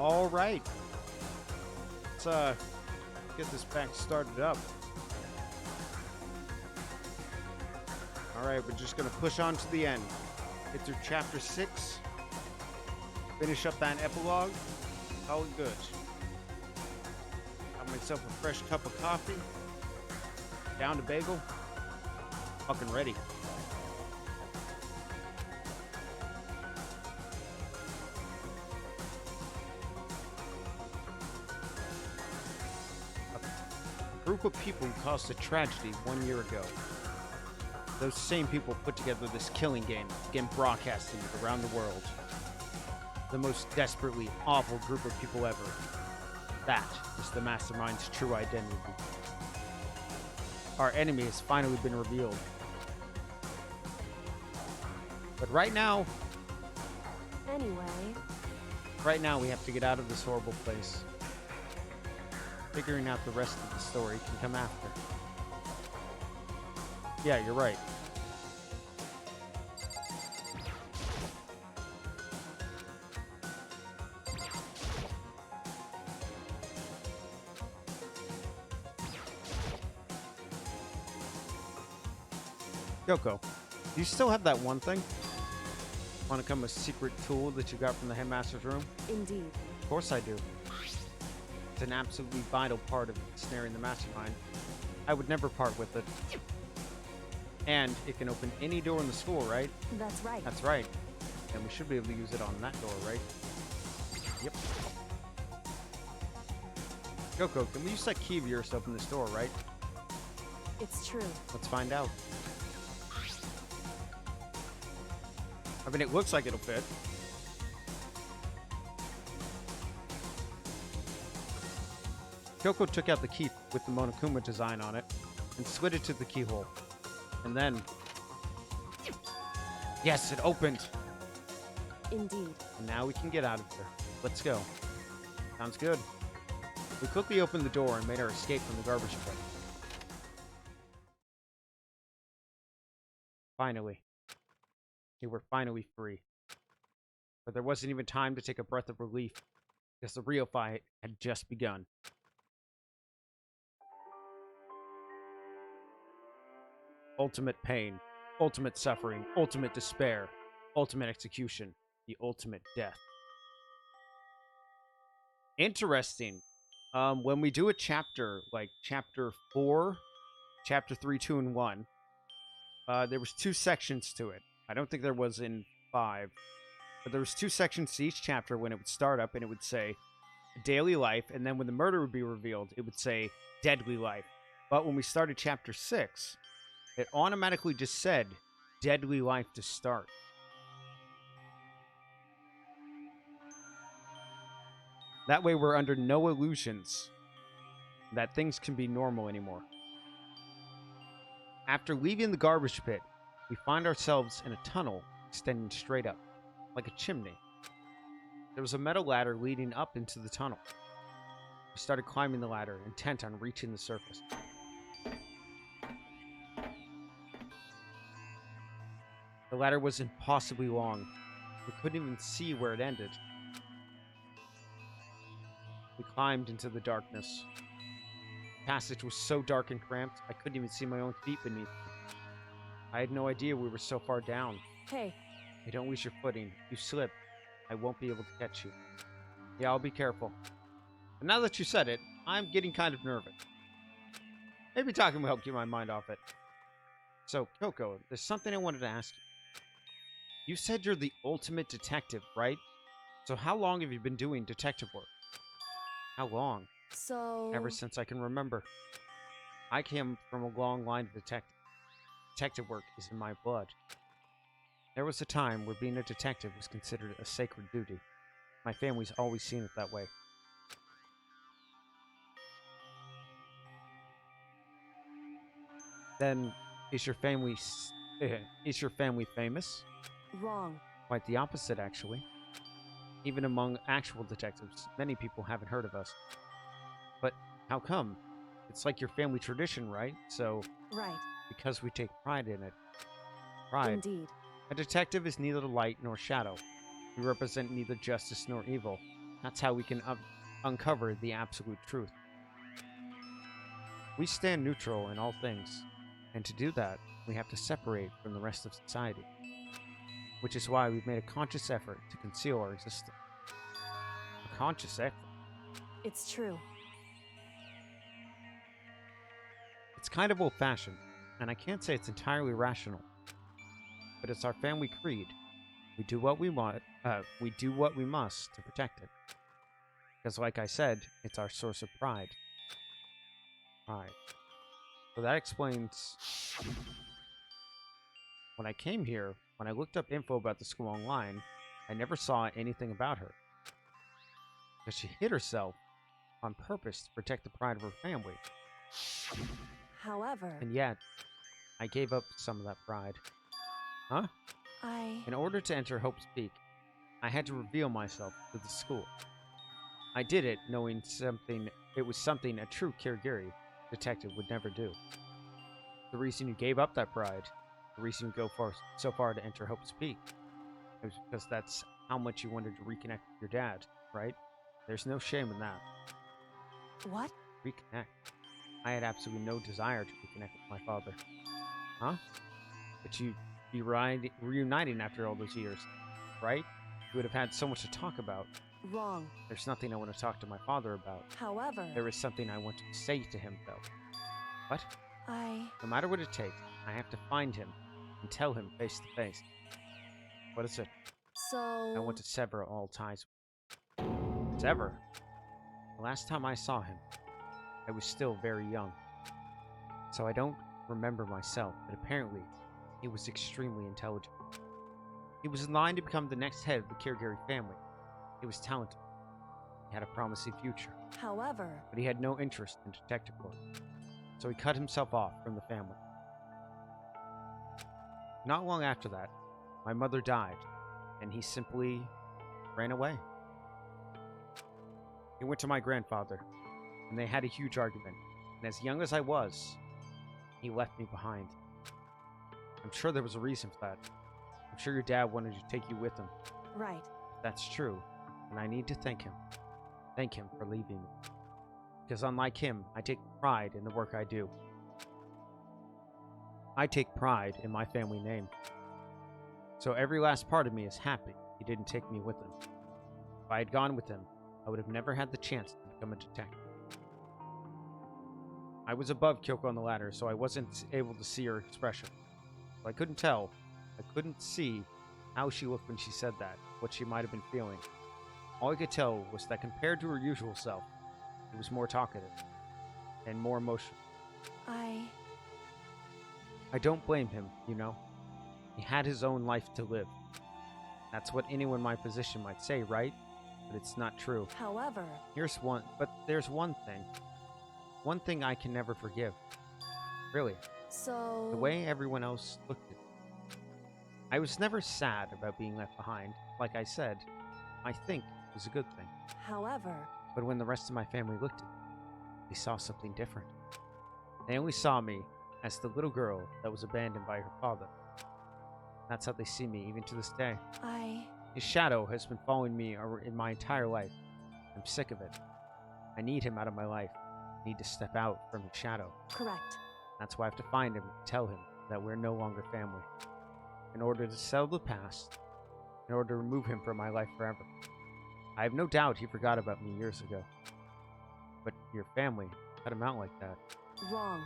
All right. Let's get this back started up. All right, we're just going to push on to the end. Get through chapter 6. Finish up that epilogue. All good. Got myself a fresh cup of coffee. Down to bagel. Fucking ready. A group of people who caused a tragedy 1 year ago. Those same people put together this killing game, again broadcasting it around the world. The most desperately awful group of people ever. That is the mastermind's true identity. Our enemy has finally been revealed. But right now, we have to get out of this horrible place. Figuring out the rest of the story can come after. Yeah, you're right. Yoko, do you still have that one thing? Want to come a secret tool that you got from the headmaster's room? Indeed. Of course I do. It's an absolutely vital part of snaring the mastermind. I would never part with it. And it can open any door in the school, right? That's right. That's right. And we should be able to use it on that door, right? Yep. Yoko, can we use that key of yours to open this door, right? It's true. Let's find out. I mean, it looks like it'll fit. Kyoko took out the key with the Monokuma design on it and slid it to the keyhole. And then... Yes, it opened! Indeed. And now we can get out of here. Let's go. Sounds good. We quickly opened the door and made our escape from the garbage pit. Finally. We were finally free. But there wasn't even time to take a breath of relief, because the real fight had just begun. Ultimate pain, ultimate suffering, ultimate despair, ultimate execution, the ultimate death. Interesting. When we do a chapter, like chapter 4, chapter 3, 2, and 1, there was 2 sections to it. I don't think there was in 5. But there was 2 sections to each chapter when it would start up, and it would say daily life, and then when the murder would be revealed, it would say deadly life. But when we started chapter 6, it automatically just said deadly life to start. That way we're under no illusions that things can be normal anymore. After leaving the garbage pit, we find ourselves in a tunnel extending straight up, like a chimney. There was a metal ladder leading up into the tunnel. We started climbing the ladder, intent on reaching the surface. The ladder was impossibly long. We couldn't even see where it ended. We climbed into the darkness. The passage was so dark and cramped, I couldn't even see my own feet beneath me. I had no idea we were so far down. Hey. Hey, don't lose your footing. If you slip, I won't be able to catch you. Yeah, I'll be careful. But now that you said it, I'm getting kind of nervous. Maybe talking will help get my mind off it. So, Kyoko, there's something I wanted to ask you. You said you're the ultimate detective, right? So how long have you been doing detective work? How long? So... Ever since I can remember. I came from a long line of detectives. Detective work is in my blood. There was a time where being a detective was considered a sacred duty. My family's always seen it that way. Then, is your family famous? Wrong. Quite the opposite, actually. Even among actual detectives, many people haven't heard of us. But how come? It's like your family tradition, right? So... Right. Because we take pride in it. Pride. Indeed. A detective is neither light nor shadow. We represent neither justice nor evil. That's how we can uncover the absolute truth. We stand neutral in all things, and to do that, we have to separate from the rest of society, which is why we've made a conscious effort to conceal our existence. A conscious effort. It's true. It's kind of old-fashioned, and I can't say it's entirely rational, but it's our family creed. We do what we want. We do what we must to protect it. Because, like I said, it's our source of pride. Pride. So that explains. When I came here, when I looked up info about the school online, I never saw anything about her. Because she hid herself on purpose to protect the pride of her family. However, And yet, I gave up some of that pride. Huh? In order to enter Hope's Peak, I had to reveal myself to the school. I did it knowing it was something a true Kirigiri detective would never do. The reason you gave up that pride, the reason you go so far to enter Hope's Peak, is because that's how much you wanted to reconnect with your dad, right? There's no shame in that. What? Reconnect. I had absolutely no desire to reconnect with my father. Huh? But you'd be reuniting after all those years, right? You would have had so much to talk about. Wrong. There's nothing I want to talk to my father about. However, There is something I want to say to him, though. What? No matter what it takes, I have to find him and tell him face to face. What is it? I want to sever all ties. Sever? The last time I saw him, I was still very young. So I don't remember myself, but apparently, he was extremely intelligent. He was in line to become the next head of the Kirigiri family. He was talented. He had a promising future. However, But he had no interest in detective work. So he cut himself off from the family. Not long after that, my mother died, and he simply ran away. He went to my grandfather, and they had a huge argument. And as young as I was, he left me behind. I'm sure there was a reason for that. I'm sure your dad wanted to take you with him. right. If that's true, and I need to thank him. Thank him for leaving me. Because unlike him, I take pride in the work I do. I take pride in my family name. So every last part of me is happy he didn't take me with him. If I had gone with him, I would have never had the chance to become a detective. I was above Kyoko on the ladder, so I wasn't able to see her expression. So I couldn't tell. I couldn't see how she looked when she said that, what she might have been feeling. All I could tell was that compared to her usual self, he was more talkative and more emotional. I don't blame him, you know. He had his own life to live. That's what anyone in my position might say, right? But it's not true. However, There's one thing. One thing I can never forgive. Really. The way everyone else looked at me. I was never sad about being left behind. Like I said, I think it was a good thing. However, But when the rest of my family looked at me, they saw something different. They only saw me as the little girl that was abandoned by her father. That's how they see me even to this day. His shadow has been following me in my entire life. I'm sick of it. I need him out of my life. I need to step out from his shadow. correct. That's why I have to find him and tell him that we're no longer family. In order to settle the past, in order to remove him from my life forever. I have no doubt he forgot about me years ago. But your family cut him out like that. Wrong.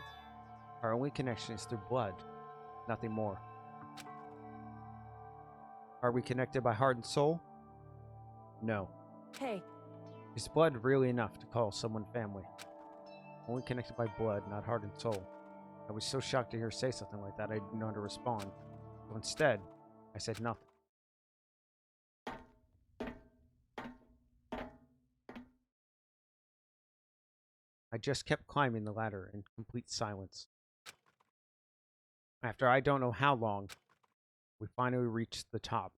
Our only connection is through blood, nothing more. Are we connected by heart and soul? No. Hey, Is blood really enough to call someone family? Only connected by blood, not heart and soul. I was so shocked to hear her say something like that I didn't know how to respond. So instead, I said nothing. I just kept climbing the ladder in complete silence. After I don't know how long, we finally reached the top.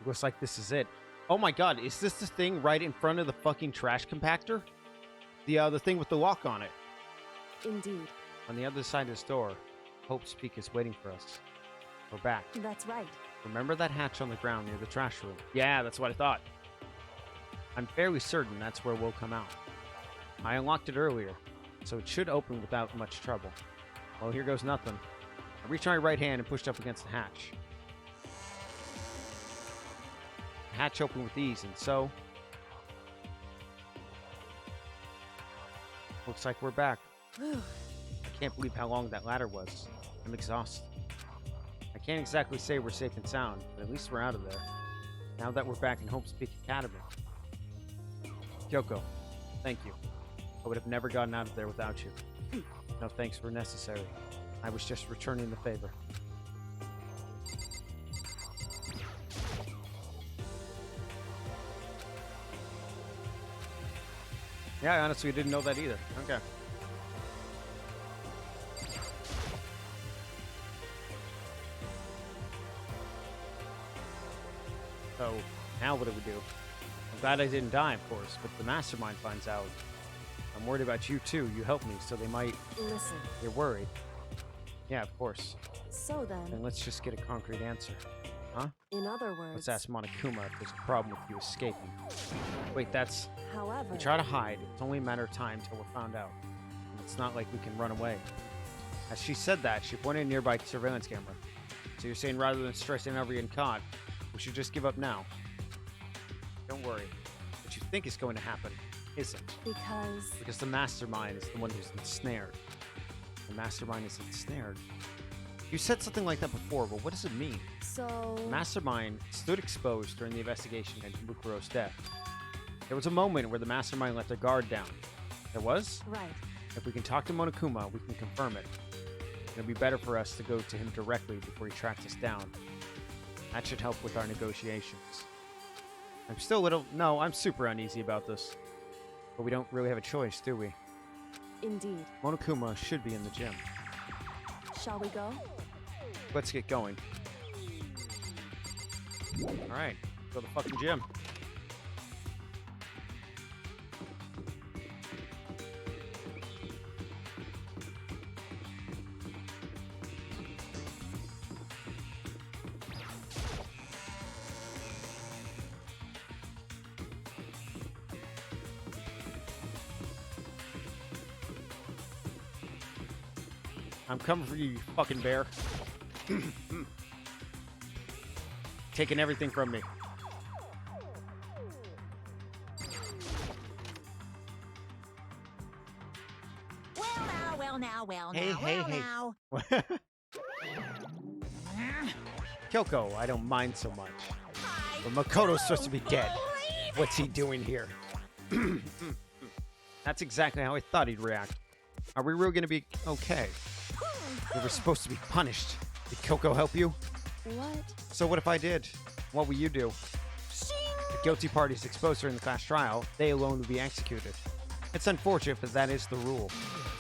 It looks like this is it. Oh my god, is this the thing right in front of the fucking trash compactor? The thing with the lock on it. indeed. On the other side of this door, Hope's Peak is waiting for us. We're back. That's right. Remember that hatch on the ground near the trash room? Yeah, that's what I thought. I'm fairly certain that's where we'll come out. I unlocked it earlier, so it should open without much trouble. Well, here goes nothing. I reached my right hand and pushed up against the hatch. The hatch opened with ease, and so... looks like we're back. Whew. I can't believe how long that ladder was. I'm exhausted. I can't exactly say we're safe and sound, but at least we're out of there. Now that we're back in Hope's Peak Academy. Kyoko, thank you. I would have never gotten out of there without you. No thanks were necessary. I was just returning the favor. Yeah, I honestly didn't know that either. Okay. So, now what do we do? I'm glad I didn't die, of course, but the mastermind finds out. I'm worried about you too. You helped me, so they might... Listen. You're worried. Yeah, of course. So then, let's just get a concrete answer. Huh? in other words, Let's ask Monokuma if there's a problem with you escaping. Wait, that's... however, We try to hide. It's only a matter of time till we're found out. And it's not like we can run away. As she said that, she pointed a nearby surveillance camera. So you're saying rather than stressing over getting caught, we should just give up now? Don't worry. What you think is going to happen isn't. Because the mastermind is the one who's ensnared. The mastermind is ensnared. You said something like that before, but what does it mean? so... The mastermind stood exposed during the investigation into Mukuro's death. There was a moment where the mastermind let their guard down. There was? Right. If we can talk to Monokuma, we can confirm it. It'll be better for us to go to him directly before he tracks us down. That should help with our negotiations. I'm still a little... No, I'm super uneasy about this. But we don't really have a choice, do we? Indeed. Monokuma should be in the gym. Shall we go? Let's get going. Alright, go to the fucking gym. I'm coming for you, you fucking bear. Taking everything from me. Hey. Kyoko, I don't mind so much. But Makoto's supposed to be dead. What's he doing here? That's exactly how I thought he'd react. Are we really gonna be okay? We were supposed to be punished. Did Kyoko help you? What? So what if I did? What will you do? The guilty parties exposed during the class trial, they alone would be executed. It's unfortunate, but that is the rule.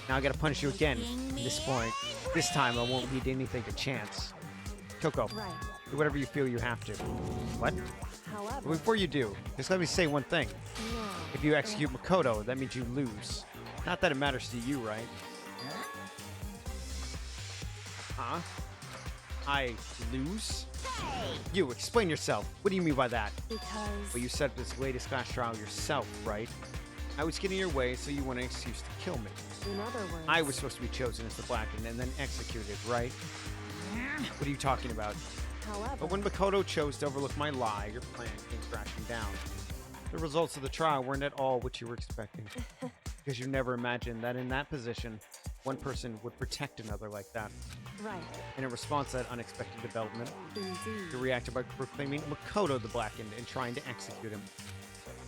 Now I gotta punish you again. At this point, this time I won't leave anything to chance. Kyoko, Right. do whatever you feel you have to. What? However... But before you do, just let me say one thing. No. If you execute Makoto, that means you lose. Not that it matters to you, right? Huh? I lose? You, explain yourself. What do you mean by that? Because... Well, you said this latest class trial yourself, right? I was getting your way, so you want an excuse to kill me. In other words... I was supposed to be chosen as the Blackened and then executed, right? What are you talking about? However... But when Makoto chose to overlook my lie, your plan came crashing down. The results of the trial weren't at all what you were expecting. Because you never imagined that in that position, one person would protect another like that. Right. And in response to that unexpected development, Indeed. you reacted by proclaiming Makoto the Blackened and trying to execute him.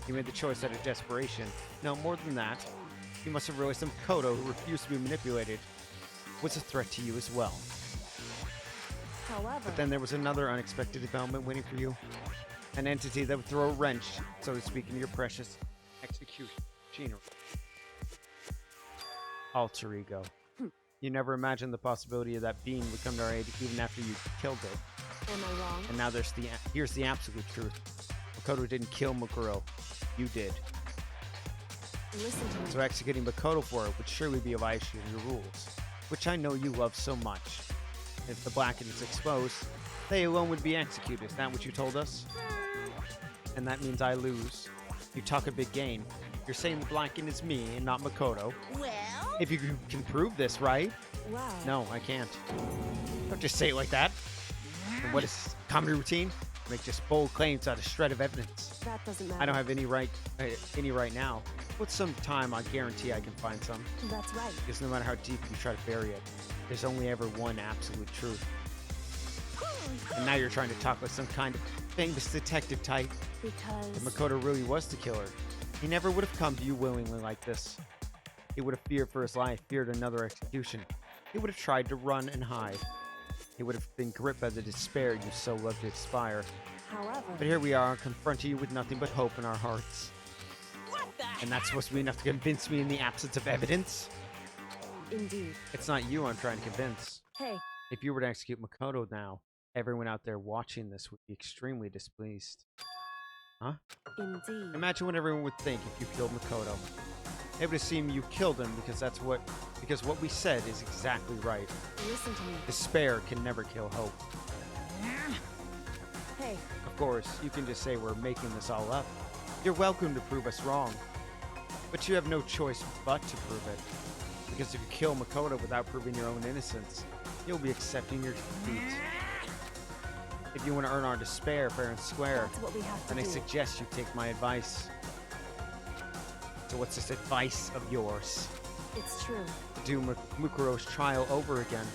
You made the choice out of desperation. No, more than that, you must have realized that Makoto, who refused to be manipulated, was a threat to you as well. However... But then there was another unexpected development waiting for you. An entity that would throw a wrench, so to speak, into your precious execution machinery. Alter ego. You never imagined the possibility of that being would come to our aid even after you killed it. Am I wrong? And now here's the absolute truth. Makoto didn't kill Mukuro. You did. Listen to me. So executing Makoto for it would surely be a violation of your rules. which I know you love so much. If the Blacken is exposed, they alone would be executed. Is that what you told us? And that means I lose. You talk a big game. You're saying the Blacken is me and not Makoto. Well, If you can prove this, right? Wow. No, I can't. Don't just say it like that. And what is comedy routine? Make just bold claims out of shred of evidence. That doesn't matter. I don't have any right now. With some time, I guarantee I can find some. That's right. Because no matter how deep you try to bury it, there's only ever one absolute truth. And now you're trying to talk like some kind of famous detective type. Because If Makoto really was the killer, he never would have come to you willingly like this. He would have feared for his life, feared another execution. He would have tried to run and hide. He would have been gripped by the despair you so love to inspire. however, But here we are, confronting you with nothing but hope in our hearts. what the And that's supposed to be enough to convince me in the absence of evidence? indeed. It's not you I'm trying to convince. Hey, If you were to execute Makoto now, everyone out there watching this would be extremely displeased. indeed. Imagine what everyone would think if you killed Makoto. It would seem you killed him because what we said is exactly right. Listen to me. Despair can never kill hope. Hey, Of course, you can just say we're making this all up. You're welcome to prove us wrong. But you have no choice but to prove it. Because if you kill Makoto without proving your own innocence, you'll be accepting your defeat. If you want to earn our despair fair and square, that's what we have to then I do. suggest you take my advice. So what's this advice of yours? It's true. Do Mukuro's trial over again.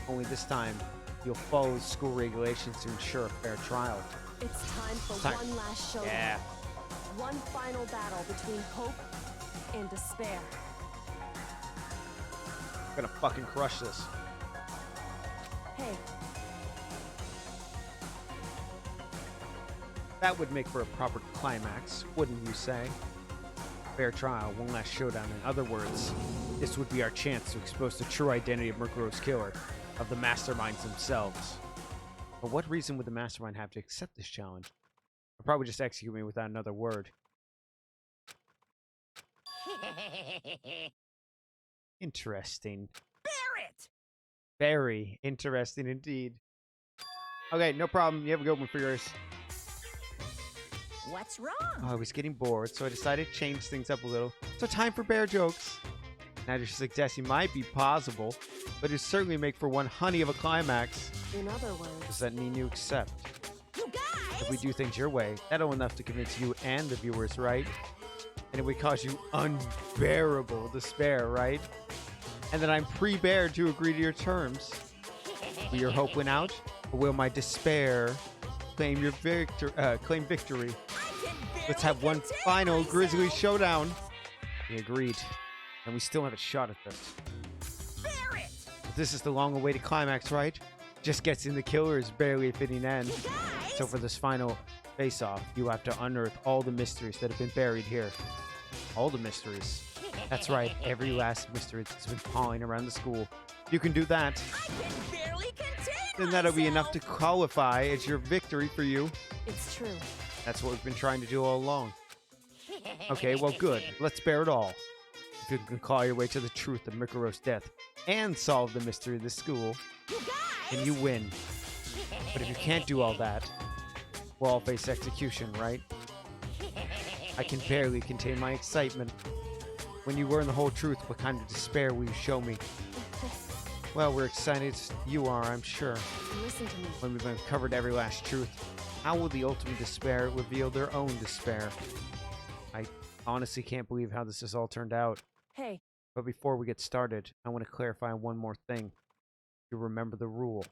Only this time, you'll follow school regulations to ensure a fair trial. It's time for Time. one last showdown. Yeah. One final battle between hope and despair. I'm gonna fucking crush this. Hey, That would make for a proper climax, wouldn't you say? Fair trial, one last showdown. In other words, this would be our chance to expose the true identity of Mukuro's killer, of the masterminds themselves. But what reason would the mastermind have to accept this challenge? They'll probably just execute me without another word. Interesting. Barrett? Very interesting indeed. Okay, no problem. You have a good one for yours. What's wrong? Oh, I was getting bored, so I decided to change things up a little. So time for bear jokes. Now to suggest you might be possible, but it certainly make for one honey of a climax. in other Does words, that mean you accept? You guys? If we do things your way, that'll enough to convince you and the viewers, right? And it would cause you unbearable despair, right? And then I'm pre-beared to agree to your terms. Will your hope win out, or will my despair claim victory? Let's have one final grisly showdown. We agreed, and we still have a shot at this. Barrett! But this is the long-awaited climax, right? Just getting the killer is barely a fitting end. You guys? So for this final face-off, you have to unearth all the mysteries that have been buried here. All the mysteries. That's right, every last mystery that's been pawing around the school. You can do that, I can barely contain then that'll be enough to myself. qualify as your victory for you. it's true. That's what we've been trying to do all along. Okay, well, good. Let's bear it all. If you can claw your way to the truth of Mikuro's death and solve the mystery of the school, You guys? then you win. But if you can't do all that, we'll all face execution, right? I can barely contain my excitement. When you learn the whole truth, what kind of despair will you show me? Well, we're excited as you are, I'm sure. Listen to me. When we've uncovered every last truth, how will the ultimate despair reveal their own despair? I honestly can't believe how this has all turned out. Hey, But before we get started, I want to clarify one more thing. You remember the rule.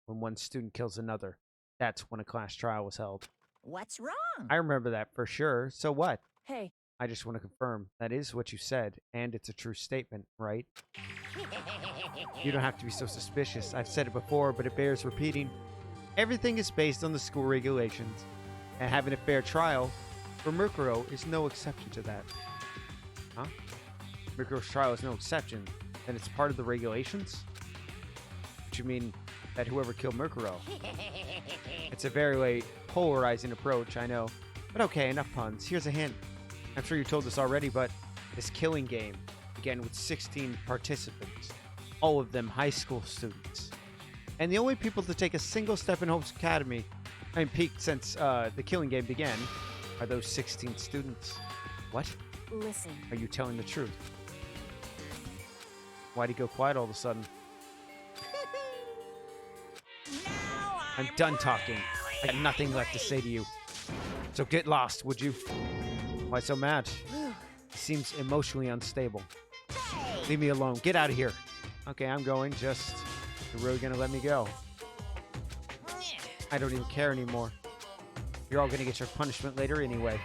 When one student kills another, that's when a class trial was held. What's wrong? I remember that for sure. So what? hey, I just want to confirm that is what you said, and it's a true statement, right? You don't have to be so suspicious. I've said it before, but it bears repeating. Everything is based on the school regulations, and having a fair trial for Mukuro is no exception to that. Huh? Mukuro's trial is no exception, then it's part of the regulations? What you mean that whoever killed Mukuro? It's a very late, polarizing approach, I know. But okay, enough puns. Here's a hint. I'm sure you told us already, but this killing game began with 16 participants, All of them high school students. And the only people to take a single step in Hope's Academy, peak since the killing game began, are those 16 students. What? Listen. Are you telling the truth? Why'd he go quiet all of a sudden? Now I'm done talking. I got nothing left to say to you. So get lost, would you? Why so mad? He seems emotionally unstable. Hey! Leave me alone. Get out of here. Okay, I'm going. Just... You're really gonna let me go? I don't even care anymore. You're all gonna get your punishment later anyway.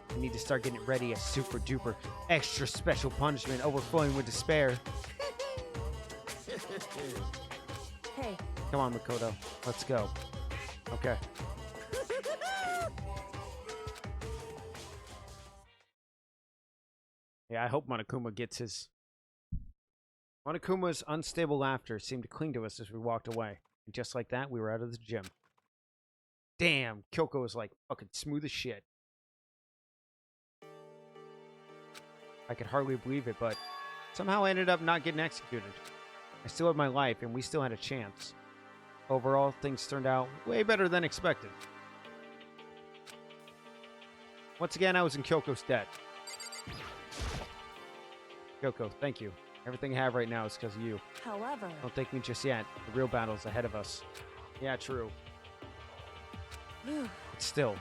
I need to start getting ready a super duper extra special punishment overflowing with despair. Hey, Come on, Makoto. Let's go. Okay. Yeah, I hope Monokuma gets his... Monokuma's unstable laughter seemed to cling to us as we walked away. And just like that, we were out of the gym. Damn, Kyoko was like fucking smooth as shit. I could hardly believe it, but somehow I ended up not getting executed. I still had my life, and we still had a chance. Overall, things turned out way better than expected. Once again, I was in Kyoko's debt. Kyoko, thank you. Everything I have right now is because of you. however, Don't thank me just yet. The real battle's ahead of us. Yeah, true. But still,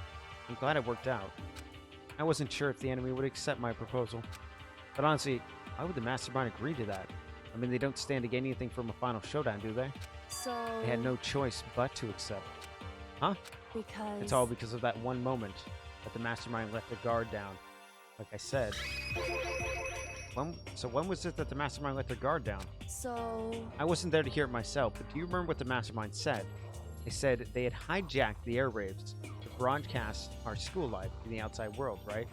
I'm glad it worked out. I wasn't sure if the enemy would accept my proposal. But honestly, why would the mastermind agree to that? I mean, they don't stand to gain anything from a final showdown, do they? so They had no choice but to accept. Huh? because It's all because of that one moment that the mastermind let their guard down. Like I said. When was it that the mastermind let their guard down? So I wasn't there to hear it myself, but do you remember what the mastermind said? They said they had hijacked the airwaves to broadcast our school life to the outside world, right?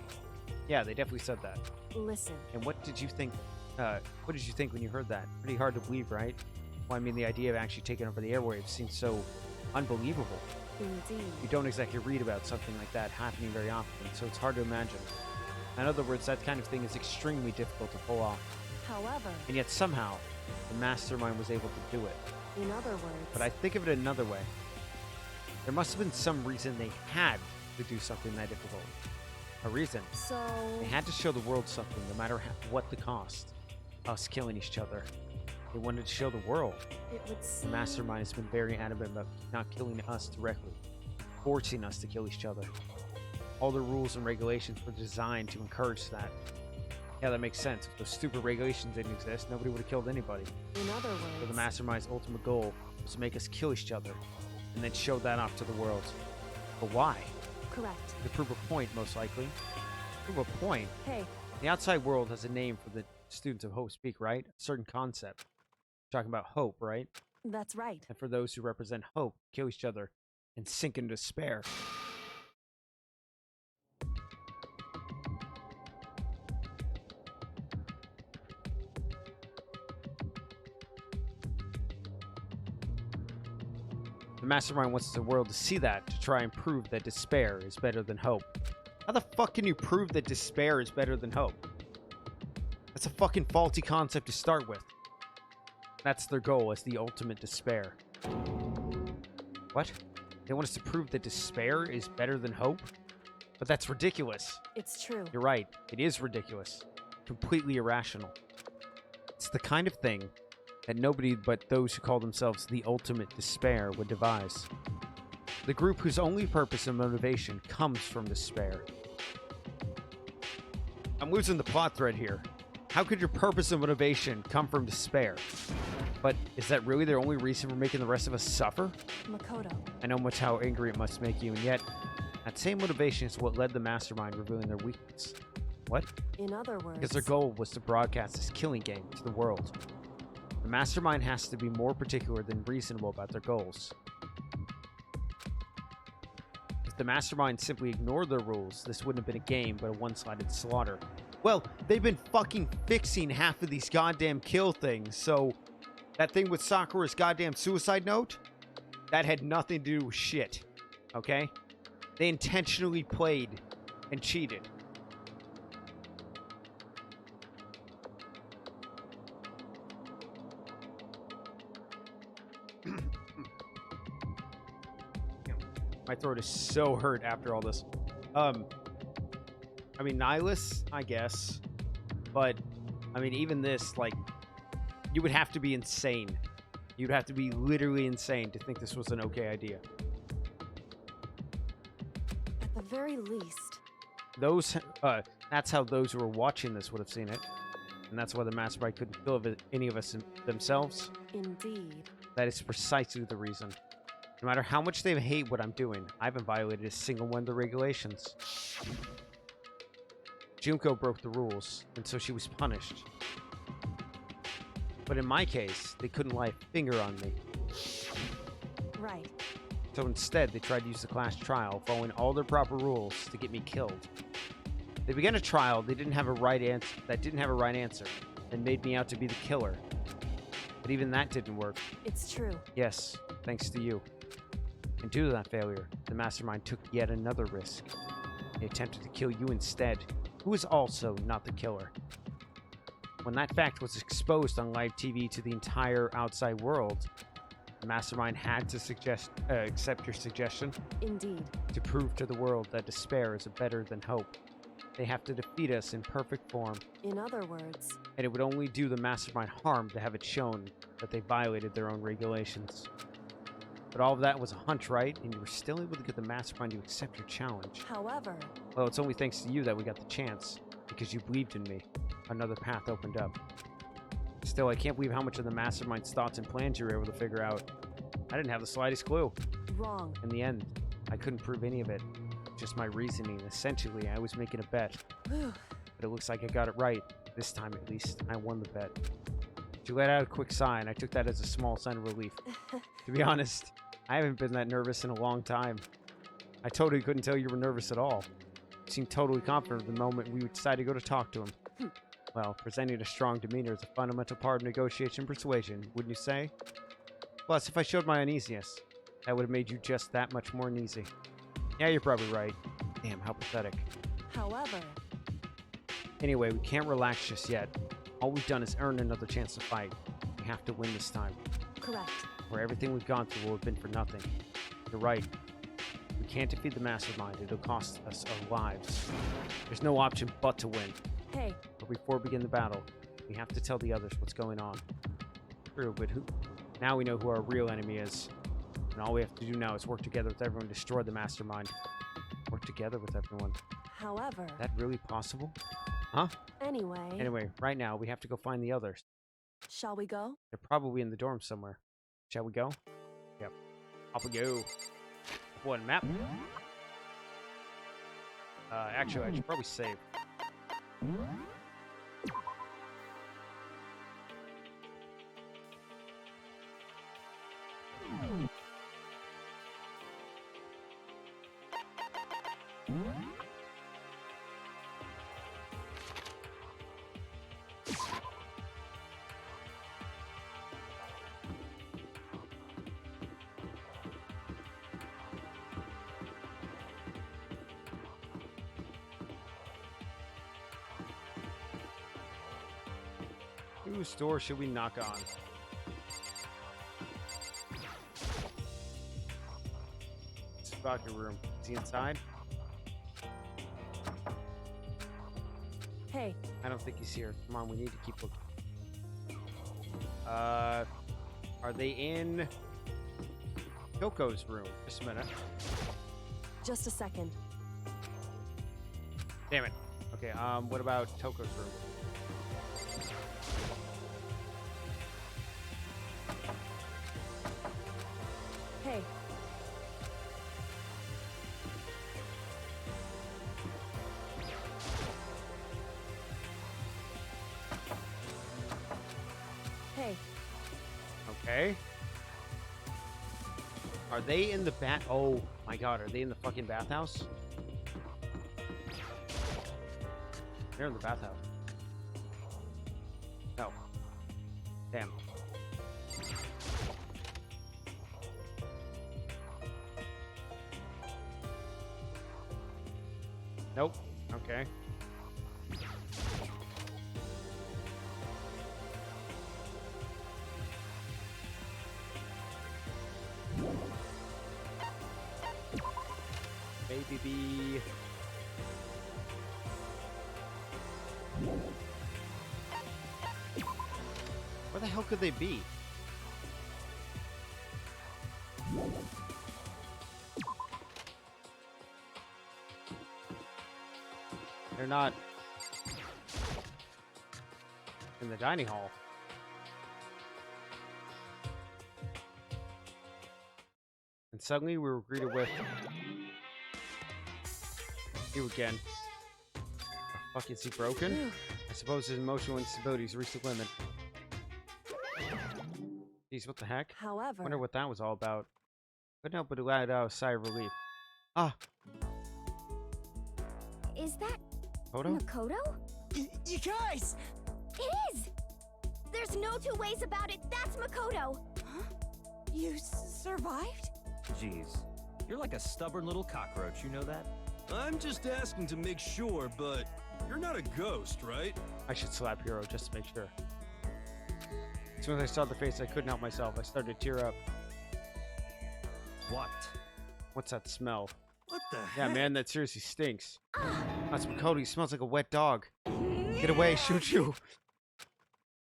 Yeah, they definitely said that. listen. And what did you think? What did you think when you heard that? Pretty hard to believe, right? Well, I mean, the idea of actually taking over the airwaves seems so unbelievable. Indeed. You don't exactly read about something like that happening very often, so it's hard to imagine. In other words, that kind of thing is extremely difficult to pull off. However, And yet somehow, the mastermind was able to do it. in other words, But I think of it another way. There must have been some reason they had to do something that difficult. A reason. so They had to show the world something, no matter what the cost. Us killing each other. They wanted to show the world. it would The seem mastermind has been very adamant about not killing us directly, forcing us to kill each other. All the rules and regulations were designed to encourage that. Yeah, that makes sense. If those stupid regulations didn't exist, nobody would have killed anybody. in other So the words, mastermind's ultimate goal was to make us kill each other, and then show that off to the world. But why? correct. To prove a point, most likely. Prove a point? Hey, The outside world has a name for the students of Hope speak, right? A certain concept. Talking about hope, right? that's right. And for those who represent hope, kill each other and sink in despair. The mastermind wants the world to see that, to try and prove that despair is better than hope. How the fuck can you prove that despair is better than hope? That's a fucking faulty concept to start with. That's their goal, as the ultimate despair. What? They want us to prove that despair is better than hope? But that's ridiculous. It's true. You're right. It is ridiculous. Completely irrational. It's the kind of thing that nobody but those who call themselves the ultimate despair would devise. The group whose only purpose and motivation comes from despair. I'm losing the plot thread here. How could your purpose and motivation come from despair? But is that really their only reason for making the rest of us suffer? Makoto. I know much how angry it must make you, and yet that same motivation is what led the mastermind revealing their weakness. What? In other words, Because their goal was to broadcast this killing game to the world. The mastermind has to be more particular than reasonable about their goals. If the mastermind simply ignored their rules, this wouldn't have been a game, but a one-sided slaughter. Well, they've been fucking fixing half of these goddamn kill things, so that thing with Sakura's goddamn suicide note, that had nothing to do with shit, okay? They intentionally played and cheated. My throat is so hurt after all this. I mean, Nihilus, I guess. But, I mean, even this, like, you would have to be insane. You'd have to be literally insane to think this was an okay idea. At the very least. Those, that's how those who were watching this would have seen it. And that's why the Mastermind couldn't kill any of us themselves. Indeed. That is precisely the reason. No matter how much they hate what I'm doing, I haven't violated a single one of the regulations. Junko broke the rules, and so she was punished. But in my case, they couldn't lay a finger on me. Right. So instead, they tried to use the class trial, following all their proper rules, to get me killed. They began a trial that didn't have a right answer, and made me out to be the killer. But even that didn't work. It's true. Yes, thanks to you. And due to that failure, the Mastermind took yet another risk. They attempted to kill you instead, who is also not the killer. When that fact was exposed on live TV to the entire outside world, the Mastermind had to accept your suggestion. Indeed. To prove to the world that despair is better than hope. They have to defeat us in perfect form. In other words. And it would only do the Mastermind harm to have it shown that they violated their own regulations. But all of that was a hunch, right? And you were still able to get the Mastermind to accept your challenge. However. Well, it's only thanks to you that we got the chance. Because you believed in me. Another path opened up. Still, I can't believe how much of the Mastermind's thoughts and plans you were able to figure out. I didn't have the slightest clue. Wrong. In the end, I couldn't prove any of it. Just my reasoning. Essentially, I was making a bet. But it looks like I got it right. This time, at least. I won the bet. She let out a quick sigh, and I took that as a small sign of relief. To be honest, I haven't been that nervous in a long time. I totally couldn't tell you were nervous at all. You seemed totally confident the moment we decided to go to talk to him. Well, presenting a strong demeanor is a fundamental part of negotiation and persuasion, wouldn't you say? Plus, if I showed my uneasiness, that would have made you just that much more uneasy. Yeah, you're probably right. Damn, how pathetic. However. Anyway, we can't relax just yet. All we've done is earn another chance to fight. We have to win this time. Correct. Or everything we've gone through will have been for nothing. You're right. We can't defeat the Mastermind. It'll cost us our lives. There's no option but to win. Hey. But before we begin the battle, we have to tell the others what's going on. True, but who? Now we know who our real enemy is. And all we have to do now is work together with everyone to destroy the Mastermind. Work together with everyone. However. Is that really possible? Huh? Anyway, right now, we have to go find the others. Shall we go? They're probably in the dorm somewhere. Shall we go? Yep. Off we go. One map. Actually, I should probably save. Whose door should we knock on? Tsubaki room. Is he inside? Hey. I don't think he's here. Come on, we need to keep looking. Are they in Kyoko's room? Just a minute. Just a second. Damn it. Okay, what about Toko's room? Hey. Hey. Okay. Are they in the bat? Oh my god, are they in the fucking bathhouse? They're in the bathhouse. No. Damn. Nope. Okay. Baby bee. Where the hell could they be? They're not in the dining hall. And suddenly we were greeted with you again. The fuck, is he broken? I suppose his emotional instability's reached the limit. Jeez, what the heck? However, Wonder what that was all about. Couldn't help but let out a sigh of relief. Ah, Is that Kodo? Makoto? You guys! It is! There's no two ways about it. That's Makoto. Huh? You survived? Jeez, you're like a stubborn little cockroach, you know that? I'm just asking to make sure, but you're not a ghost, right? I should slap Hiro just to make sure. As soon as I saw the face, I couldn't help myself. I started to tear up. What? What's that smell? What the Yeah, heck? man, that seriously stinks. That's Makoto. He smells like a wet dog. Get away, shoot you.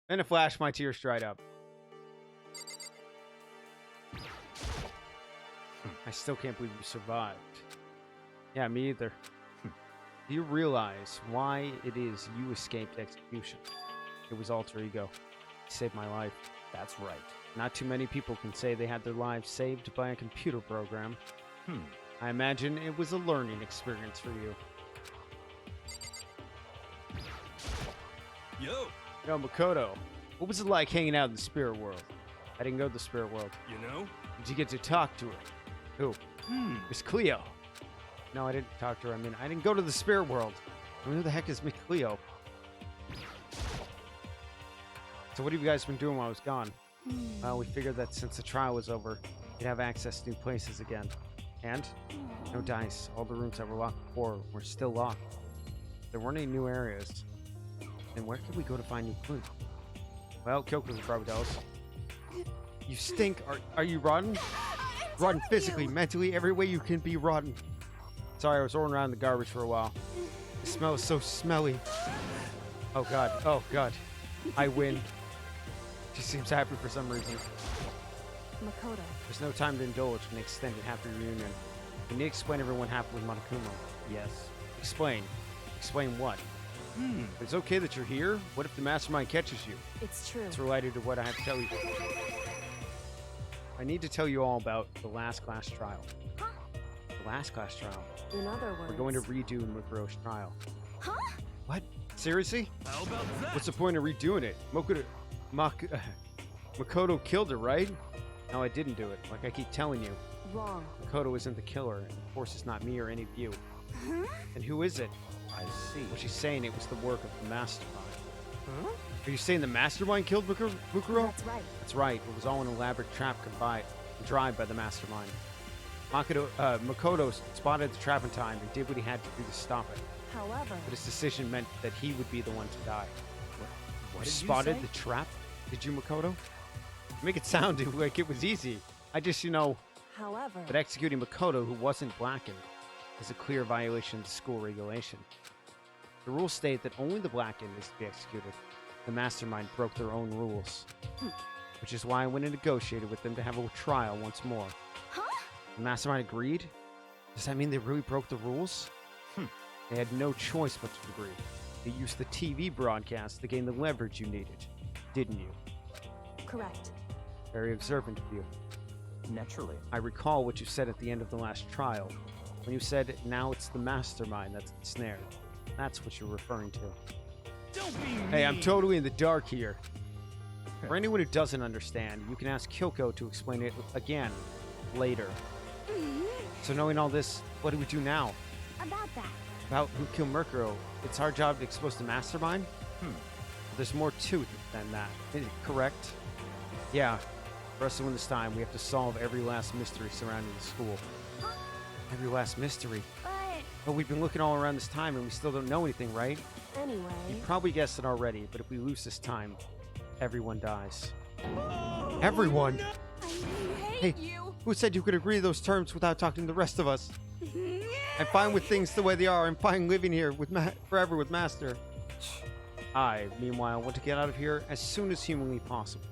In a flash, my tears dried up. I still can't believe you survived. Yeah, me either. Do you realize why it is you escaped execution? It was alter ego. It saved my life. That's right. Not too many people can say they had their lives saved by a computer program. Hmm. I imagine it was a learning experience for you. Yo, Yo, Makoto, what was it like hanging out in the spirit world? I didn't go to the spirit world. you know? Did you get to talk to her? Who? Miss Cleo. No, I didn't talk to her. I mean, I didn't go to the spirit world. I mean, who the heck is Miss Cleo? So what have you guys been doing while I was gone? Well, we figured that since the trial was over, you'd have access to new places again. And? No dice. All the rooms that were locked before were still locked. There weren't any new areas. Then where could we go to find new clues? Well, Kyoko could probably tell us. You stink. Are you rotten? Rotten physically, mentally, every way you can be rotten. Sorry, I was rolling around in the garbage for a while. The smell is so smelly. Oh god, oh god. I win. She seems happy for some reason. Makoto, There's no time to indulge in an extended happy reunion. We need to explain everyone happened with Monokuma. Yes. Explain. Explain what? It's okay that you're here. What if the mastermind catches you? it's true. It's related to what I have to tell you. I need to tell you all about the last class trial. Huh? The last class trial. In other words, We're going to redo Mukuro's trial. Huh? What? Seriously? How about that? What's the point of redoing it? Makoto killed her, right? No, I didn't do it. Like I keep telling you, wrong. Makoto isn't the killer, and of course it's not me or any of you. Huh? And who is it? I see. Well, she's saying it was the work of the mastermind. Huh? Are you saying the mastermind killed Mukuro? That's right. That's right. It was all an elaborate trap contrived by the mastermind. Makoto spotted the trap in time and did what he had to do to stop it. However, But his decision meant that he would be the one to die. What You did spotted you the say? trap? Did you, Makoto? You make it sound like it was easy. I just, however, but executing Makoto, who wasn't blackened, is a clear violation of the school regulation. The rules state that only the blackened is to be executed. The mastermind broke their own rules. Which is why I went and negotiated with them to have a trial once more. Huh? The mastermind agreed? Does that mean they really broke the rules? They had no choice but to agree. They used the TV broadcast to gain the leverage you needed, didn't you? correct. Very observant of you. Naturally. I recall what you said at the end of the last trial, when you said, now it's the mastermind that's ensnared. That's what you're referring to. Don't be Hey, I'm mean. totally in the dark here. For anyone who doesn't understand, you can ask Kyoko to explain it again, later. So knowing all this, what do we do now? About that. About who killed Murkuro, it's our job to expose the mastermind? There's more to it than that. Is it correct? Yeah. For us to win this time, we have to solve every last mystery surrounding the school. Every last mystery. But But we've been looking all around this time and we still don't know anything, right? Anyway, You probably guessed it already, but if we lose this time, everyone dies. Everyone? I hate Hey. you. Who said you could agree to those terms without talking to the rest of us? I'm fine with things the way they are. I'm fine living here with forever with Master. I, meanwhile, want to get out of here as soon as humanly possible.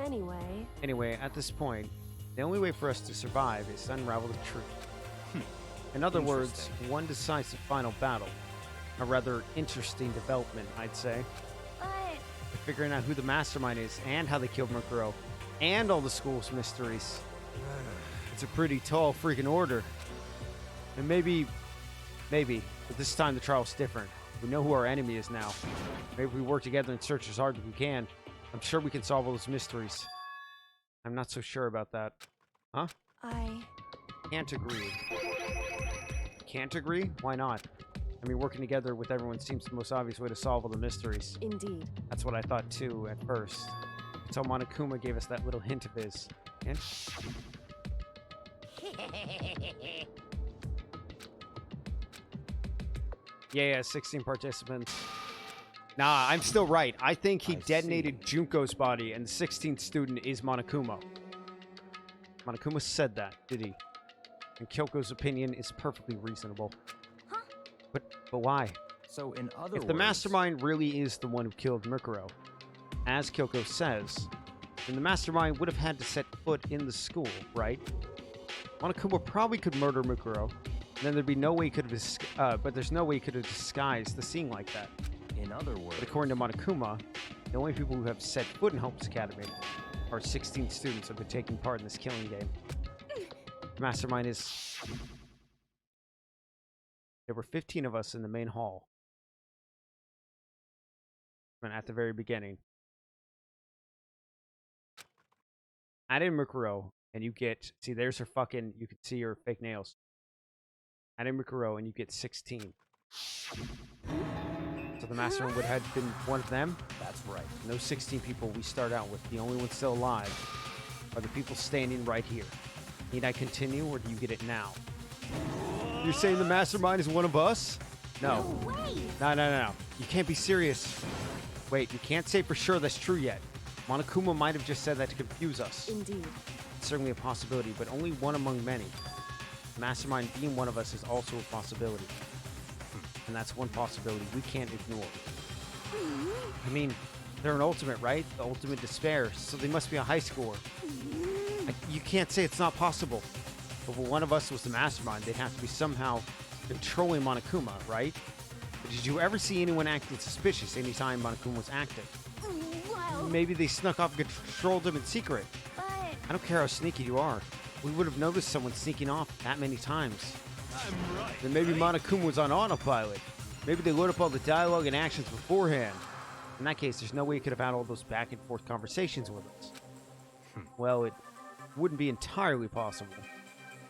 Anyway, At this point, the only way for us to survive is to unravel the truth. In other words, one decisive final battle. A rather interesting development, I'd say. But Figuring out who the mastermind is and how they killed Mukuro and all the school's mysteries. It's a pretty tall freaking order. And maybe, but this time the trial's different. We know who our enemy is now. Maybe if we work together and search as hard as we can, I'm sure we can solve all those mysteries. I'm not so sure about that. Huh? I Can't agree. Can't agree? Why not? I mean, working together with everyone seems the most obvious way to solve all the mysteries. indeed. That's what I thought too at first. Until Monokuma gave us that little hint of his. Hint? Yeah, 16 participants. Nah, I'm still right. I think he detonated Junko's body, and the 16th student is Monokuma. Monokuma said that, did he? And Kyoko's opinion is perfectly reasonable. Huh? But why? So in other If words, the mastermind really is the one who killed Mukuro, as Kyoko says, then the mastermind would have had to set foot in the school, right? Monokuma probably could murder Mukuro, and then there'd be no way he could have, but there's no way he could have disguised the scene like that. in other words, But according to Monokuma, the only people who have set foot in Hope's Academy are 16 students who have been taking part in this killing game. The mastermind is... There were 15 of us in the main hall. And at the very beginning. Add in Mukuro, and you get... See, there's her fucking... You can see her fake nails. Add in Mukuro, and you get 16. So the mastermind would have been one of them. that's right. And those 16 people we start out with, the only ones still alive, are the people standing right here. Need I continue, or do you get it now? You're saying the mastermind is one of us? No. way! No. You can't be serious. Wait, you can't say for sure that's true yet. Monokuma might have just said that to confuse us. Indeed. It's certainly a possibility, but only one among many. Mastermind being one of us is also a possibility. And that's one possibility we can't ignore. I mean, they're an ultimate, right? The ultimate despair, so they must be a high schooler. You can't say it's not possible. But if one of us was the mastermind, they'd have to be somehow controlling Monokuma, right? But did you ever see anyone acting suspicious anytime Monokuma was active? Well, Maybe they snuck off and controlled him in secret. but I don't care how sneaky you are. We would have noticed someone sneaking off that many times. I'm right. Then maybe right? Monokuma was on autopilot. Maybe they load up all the dialogue and actions beforehand. In that case, there's no way he could have had all those back and forth conversations with us. Well, it wouldn't be entirely possible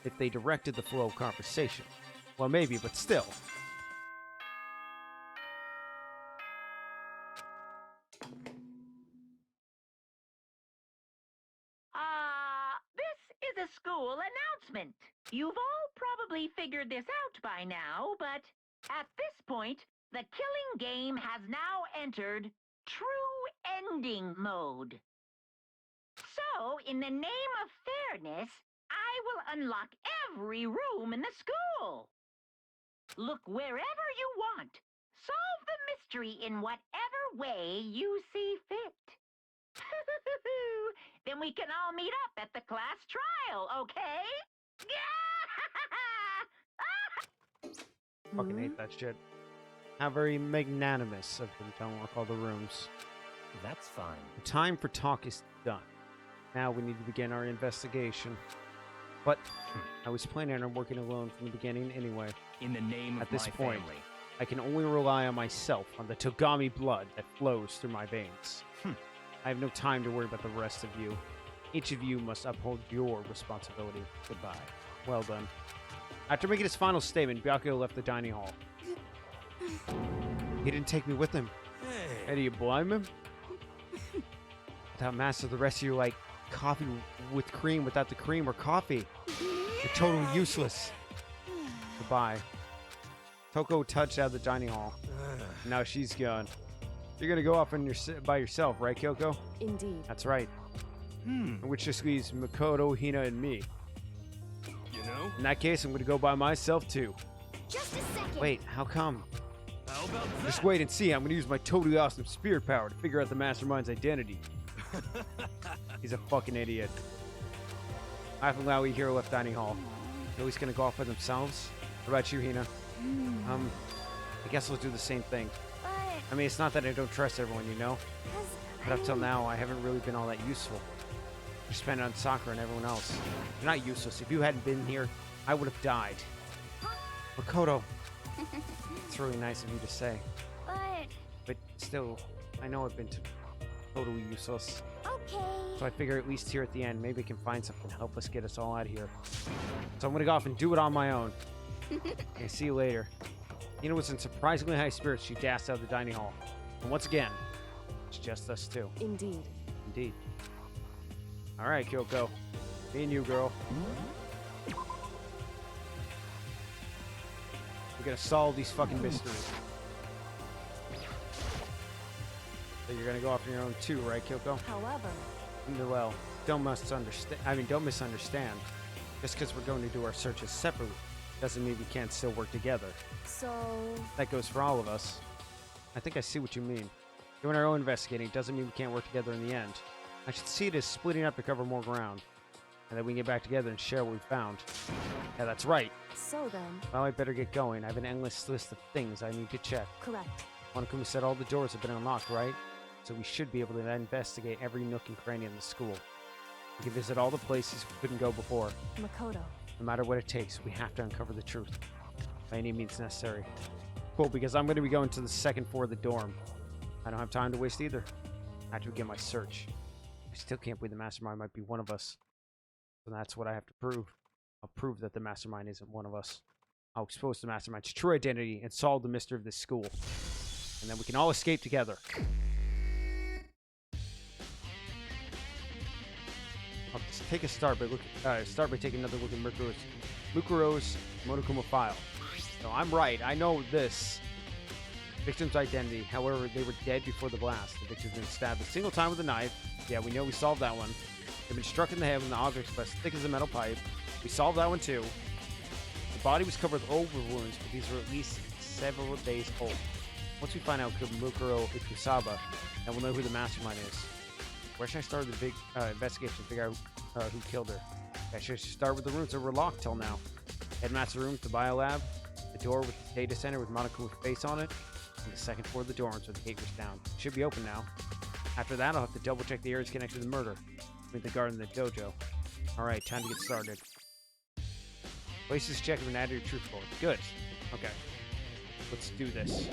if they directed the flow of conversation. Well, maybe, but still. This is a school announcement. You've all probably figured this out by now, but at this point, the killing game has now entered true ending mode. So, in the name of fairness, I will unlock every room in the school. Look wherever you want. Solve the mystery in whatever way you see fit. Then we can all meet up at the class trial, okay? Fucking hate that shit. How very magnanimous of them to unlock all the rooms. That's fine. The time for talk is done. Now we need to begin our investigation. But I was planning on working alone from the beginning anyway. In the name of At this my point, family. I can only rely on myself, on the Togami blood that flows through my veins. I have no time to worry about the rest of you. Each of you must uphold your responsibility. Goodbye. Well done. After making his final statement, Byakuya left the dining hall. He didn't take me with him. Hey, do you blame him? Without Master, the rest of you are like coffee with cream without the cream or coffee. You're totally useless. Goodbye. Toko touched out of the dining hall. Now she's gone. You're gonna go off by yourself, right, Kyoko? Indeed. That's right. Which just leaves Makoto, Hina, and me. You know, In that case, I'm gonna go by myself too. Just a second. Wait, how come? How about that? Just wait and see. I'm gonna use my totally awesome spirit power to figure out the mastermind's identity. He's a fucking idiot. I have allowed you here left dining hall. You're always gonna go off by themselves? What about you, Hina? I guess we'll do the same thing. But I mean, it's not that I don't trust everyone, you know? But up till now, I haven't really been all that useful. I spent it on Sakura and everyone else. You're not useless. If you hadn't been here, I would have died. Makoto. It's really nice of you to say. But still, I know I've been totally useless. Okay. So I figure at least here at the end, maybe I can find something to help us get us all out of here. So I'm gonna go off and do it on my own. Okay, see you later. Hina was in surprisingly high spirits. She dashed out of the dining hall. And once again, it's just us two. Indeed. Indeed. Alright, Kyoko. Me and you, girl. We're gonna solve these fucking mysteries. So you're gonna go off on your own too, right, Kyoko? However, Well, don't misunderstand. Just because we're going to do our searches separately doesn't mean we can't still work together. so That goes for all of us. I think I see what you mean. Doing our own investigating doesn't mean we can't work together in the end. I should see it as splitting up to cover more ground. And then we can get back together and share what we found. Yeah, that's right. so then, Well, I better get going. I have an endless list of things I need to check. correct. Monokuma said all the doors have been unlocked, right? So we should be able to investigate every nook and cranny in the school. We can visit all the places we couldn't go before. Makoto. No matter what it takes, we have to uncover the truth. By any means necessary. Cool, because I'm going to be going to the second floor of the dorm. I don't have time to waste either. I have to begin my search. I still can't believe the mastermind might be one of us. So that's what I have to prove. I'll prove that the mastermind isn't one of us. I'll expose the mastermind's true identity and solve the mystery of this school. And then we can all escape together. I'll just take a start by taking another look at Mukuro's Monokuma file. So I'm right. I know this. Victim's identity. However, they were dead before the blast. The victim's been stabbed a single time with a knife. Yeah, we know we solved that one. They've been struck in the head with an object as thick as a metal pipe. We solved that one too. The body was covered with old wounds, but these were at least several days old. Once we find out Mukuro Ikusaba, then we'll know who the mastermind is. Where should I start the big investigation to figure out who killed her? I should start with the rooms that were locked till now. Headmaster room, the biolab, the door with the data center with Monokuma's face on it, and the second floor of the dorms where the gate was down. It should be open now. After that, I'll have to double check the areas connected to the murder. With the garden and the dojo. Alright, time to get started. Places check have been added to your truth board. Good. Okay. Let's do this.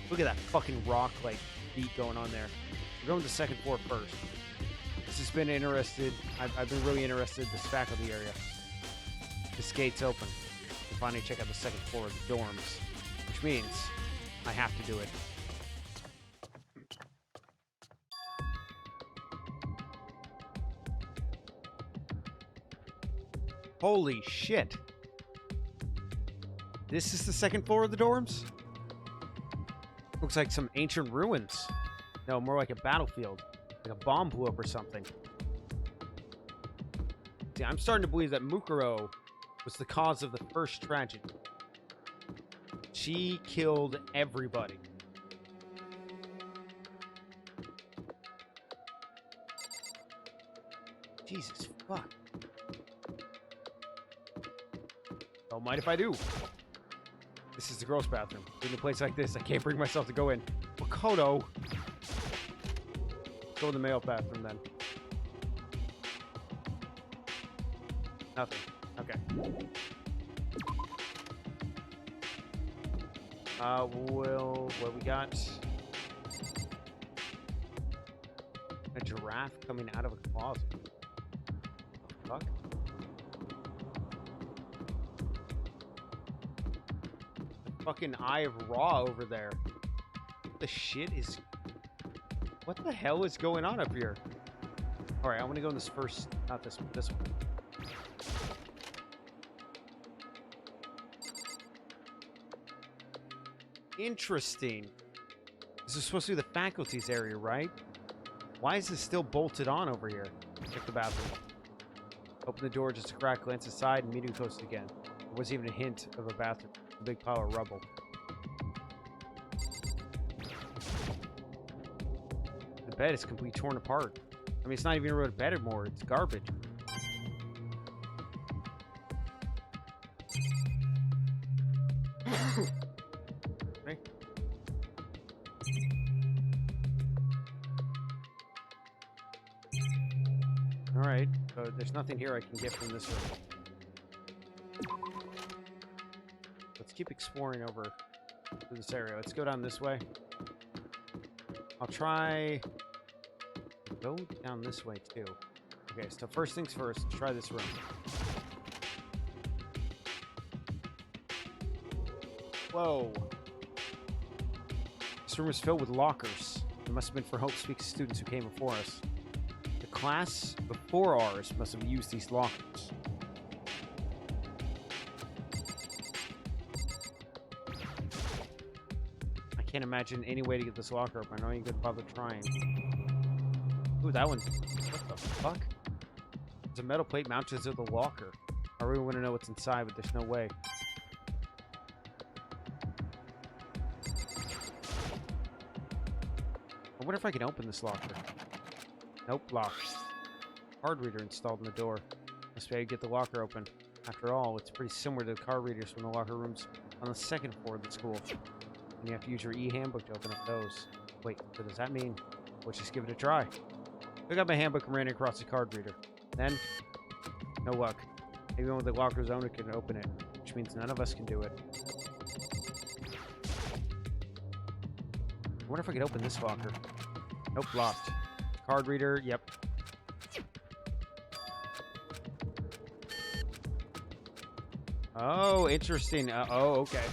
Look at that fucking rock, like, beat going on there. We're going to the second floor first. This has been interested. I've been really interested in this faculty area. This gate's open. We'll finally check out the second floor of the dorms. Which means I have to do it. Holy shit. This is the second floor of the dorms? Looks like some ancient ruins. No, more like a battlefield. Like a bomb blew up or something. See, I'm starting to believe that Mukuro was the cause of the first tragedy. She killed everybody. Jesus fuck. Don't mind if I do. This is the girls' bathroom. In a place like this, I can't bring myself to go in. Makoto! Go in the male bathroom then. Nothing. Okay. Well, what we got? A giraffe coming out of a closet. Fuck. The fucking Eye of Ra over there. What the shit is... What the hell is going on up here? Alright, I want to go in this first... Not this one. This one. Interesting. This is supposed to be the faculty's area, right? Why is this still bolted on over here? Check the bathroom. Open the door just a crack, glance aside, and meeting coast again. There wasn't even a hint of a bathroom. A big pile of rubble. The bed is completely torn apart. I mean, it's not even a real bed anymore. It's garbage. Okay. All right. So there's nothing here I can get from this room. Let's keep exploring over through this area. Let's go down this way. I'll try to go down this way too. Okay, so first things first, let's try this room. Whoa. This room is filled with lockers. It must have been for Hope Speaks students who came before us. The class before ours must have used these lockers. I can't imagine any way to get this locker open. I don't even gonna bother trying. Ooh, that one. What the fuck? There's a metal plate mounted to the locker. I really want to know what's inside, but there's no way. I wonder if I can open this locker. Nope, locked. Card reader installed in the door. Must be able to get the locker open. After all, it's pretty similar to the card readers from the locker rooms on the second floor of the school. And you have to use your e-handbook to open up those. Wait, so does that mean let's just give it a try? Pick up my handbook and ran it across the card reader. Then, no luck. Maybe only the locker's owner can open it, which means none of us can do it. I wonder if I could open this locker. Nope, locked. Card reader, yep. Oh, interesting. Oh, okay.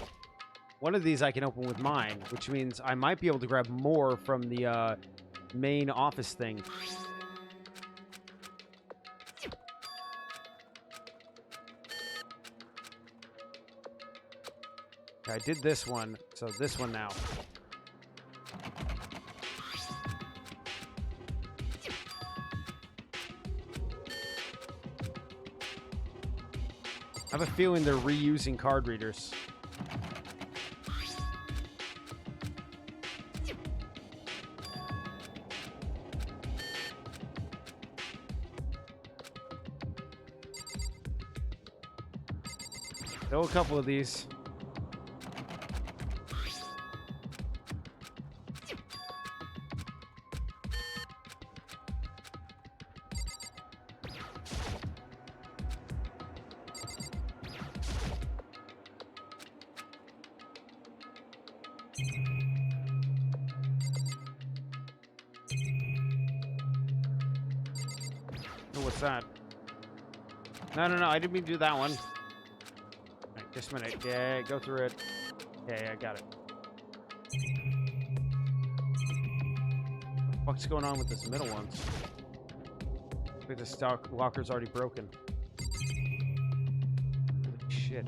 One of these I can open with mine, which means I might be able to grab more from the main office thing. Okay, I did this one, so this one now. I have a feeling they're reusing card readers. Still a couple of these. Oh, what's that? No, I didn't mean to do that one. Right, just a minute. Yeah, go through it. Okay, I got it. What the fuck's going on with this middle ones? Look, the stock locker's already broken. Holy shit.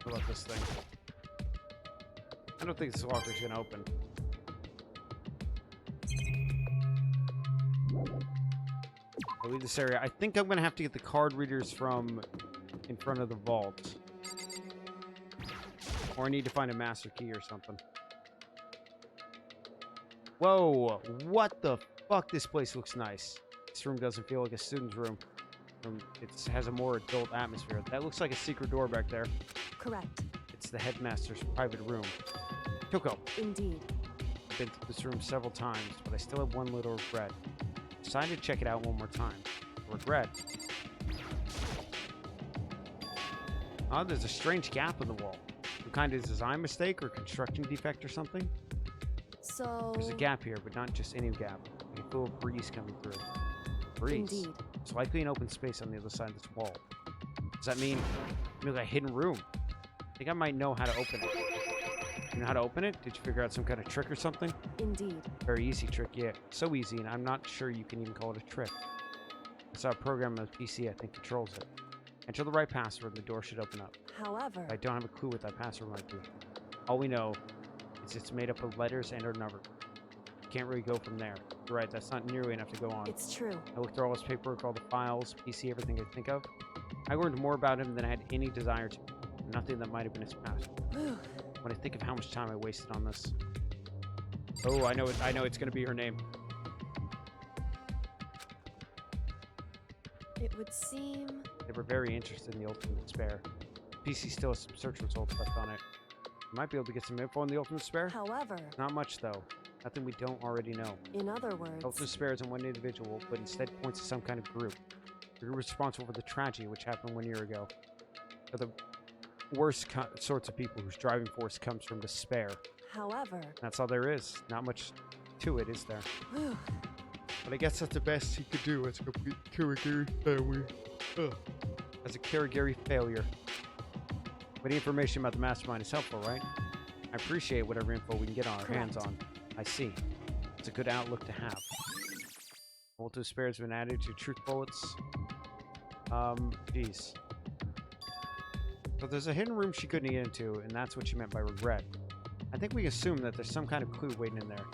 What about this thing? I don't think this locker's gonna open. I'll leave this area. I think I'm gonna have to get the card readers from in front of the vault. Or I need to find a master key or something. Whoa! What the fuck? This place looks nice. This room doesn't feel like a student's room. It has a more adult atmosphere. That looks like a secret door back there. Correct. It's the headmaster's private room. Kyoko. Indeed. I've been through this room several times, but I still have one little regret. Decided to check it out one more time. Regret. Oh, there's a strange gap in the wall. Some kind of design mistake or construction defect or something? So... There's a gap here, but not just any gap. You can feel a breeze coming through. Breeze. Indeed. It's likely an open space on the other side of this wall. Does that mean like a hidden room? I think I might know how to open it. You know how to open it? Did you figure out some kind of trick or something? Indeed. Very easy trick, yeah. So easy, and I'm not sure you can even call it a trick. I saw a program on the PC I think controls it. Enter the right password and the door should open up. However... I don't have a clue what that password might be. All we know is it's made up of letters and a number. You can't really go from there. You're right, that's not nearly enough to go on. It's true. I looked through all his paperwork, all the files, PC, everything I could think of. I learned more about him than I had any desire to. Nothing that might have been his past. Whew. When I think of how much time I wasted on this. Oh, I know it. I know it's going to be her name. It would seem... They were very interested in the Ultimate Despair. PC still has some search results left on it. We might be able to get some info on the Ultimate Despair. However, Not much, though. Nothing we don't already know. in other words... Ultimate Despair isn't one individual, but instead points to some kind of group. The group responsible for the tragedy which happened 1 year ago. They're the worst sorts of people whose driving force comes from despair. However... That's all there is. Not much to it, is there? Whew. But I guess that's the best he could do as a complete Kurigiri failure. Ugh. As a Kurigiri failure. But the information about the mastermind is helpful, right? I appreciate whatever info we can get on our hands on. I see. It's a good outlook to have. Ultimate Despair has been added to truth bullets. Geez. So there's a hidden room she couldn't get into, and that's what she meant by regret. I think we assume that there's some kind of clue waiting in there.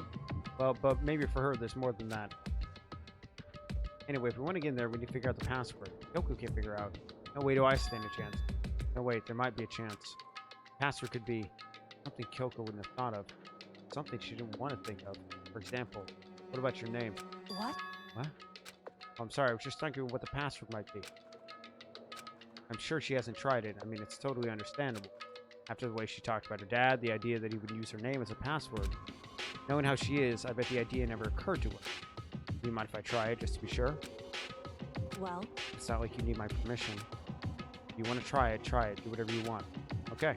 Well, but maybe for her, there's more than that. Anyway, if we want to get in there, we need to figure out the password. Kyoko can't figure out. No way do I stand a chance. No, wait, there might be a chance. Password could be something Kyoko wouldn't have thought of. Something she didn't want to think of. For example, what about your name? What? What? Oh, I'm sorry, I was just thinking what the password might be. I'm sure she hasn't tried it. I mean, it's totally understandable. After the way she talked about her dad, the idea that he would use her name as a password. Knowing how she is, I bet the idea never occurred to her. Do you mind if I try it, just to be sure? Well, It's not like you need my permission. If you want to try it, try it. Do whatever you want. Okay.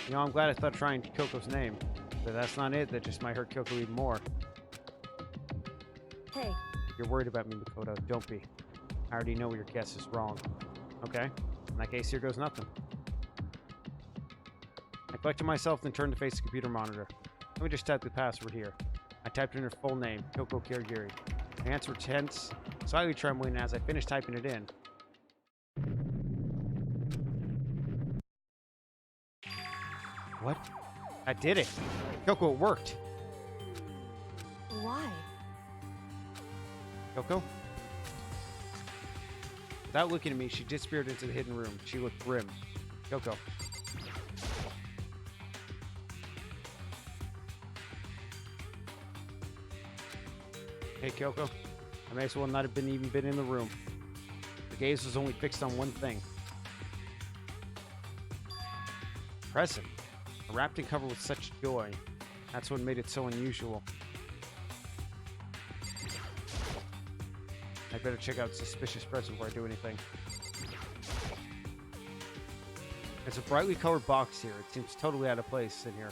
You know, I'm glad I thought of trying Kyoko's name. But that's not it. That just might hurt Kyoko even more. hey, You're worried about me, Makoto. Don't be. I already know your guess is wrong. Okay? In that case, here goes nothing. I collected myself, then turned to face the computer monitor. Let me just type the password here. I typed in her full name, Kyoko Kirigiri. My hands were tense, slightly trembling, and as I finished typing it in... What? I did it! Kyoko, it worked! why? Kyoko? Without looking at me, she disappeared into the hidden room. She looked grim. Kyoko. Hey, Kyoko. I may as well not have even been in the room. The gaze was only fixed on one thing. Present. Wrapped and covered with such joy. That's what made it so unusual. I better check out suspicious present before I do anything. There's a brightly colored box here. It seems totally out of place in here.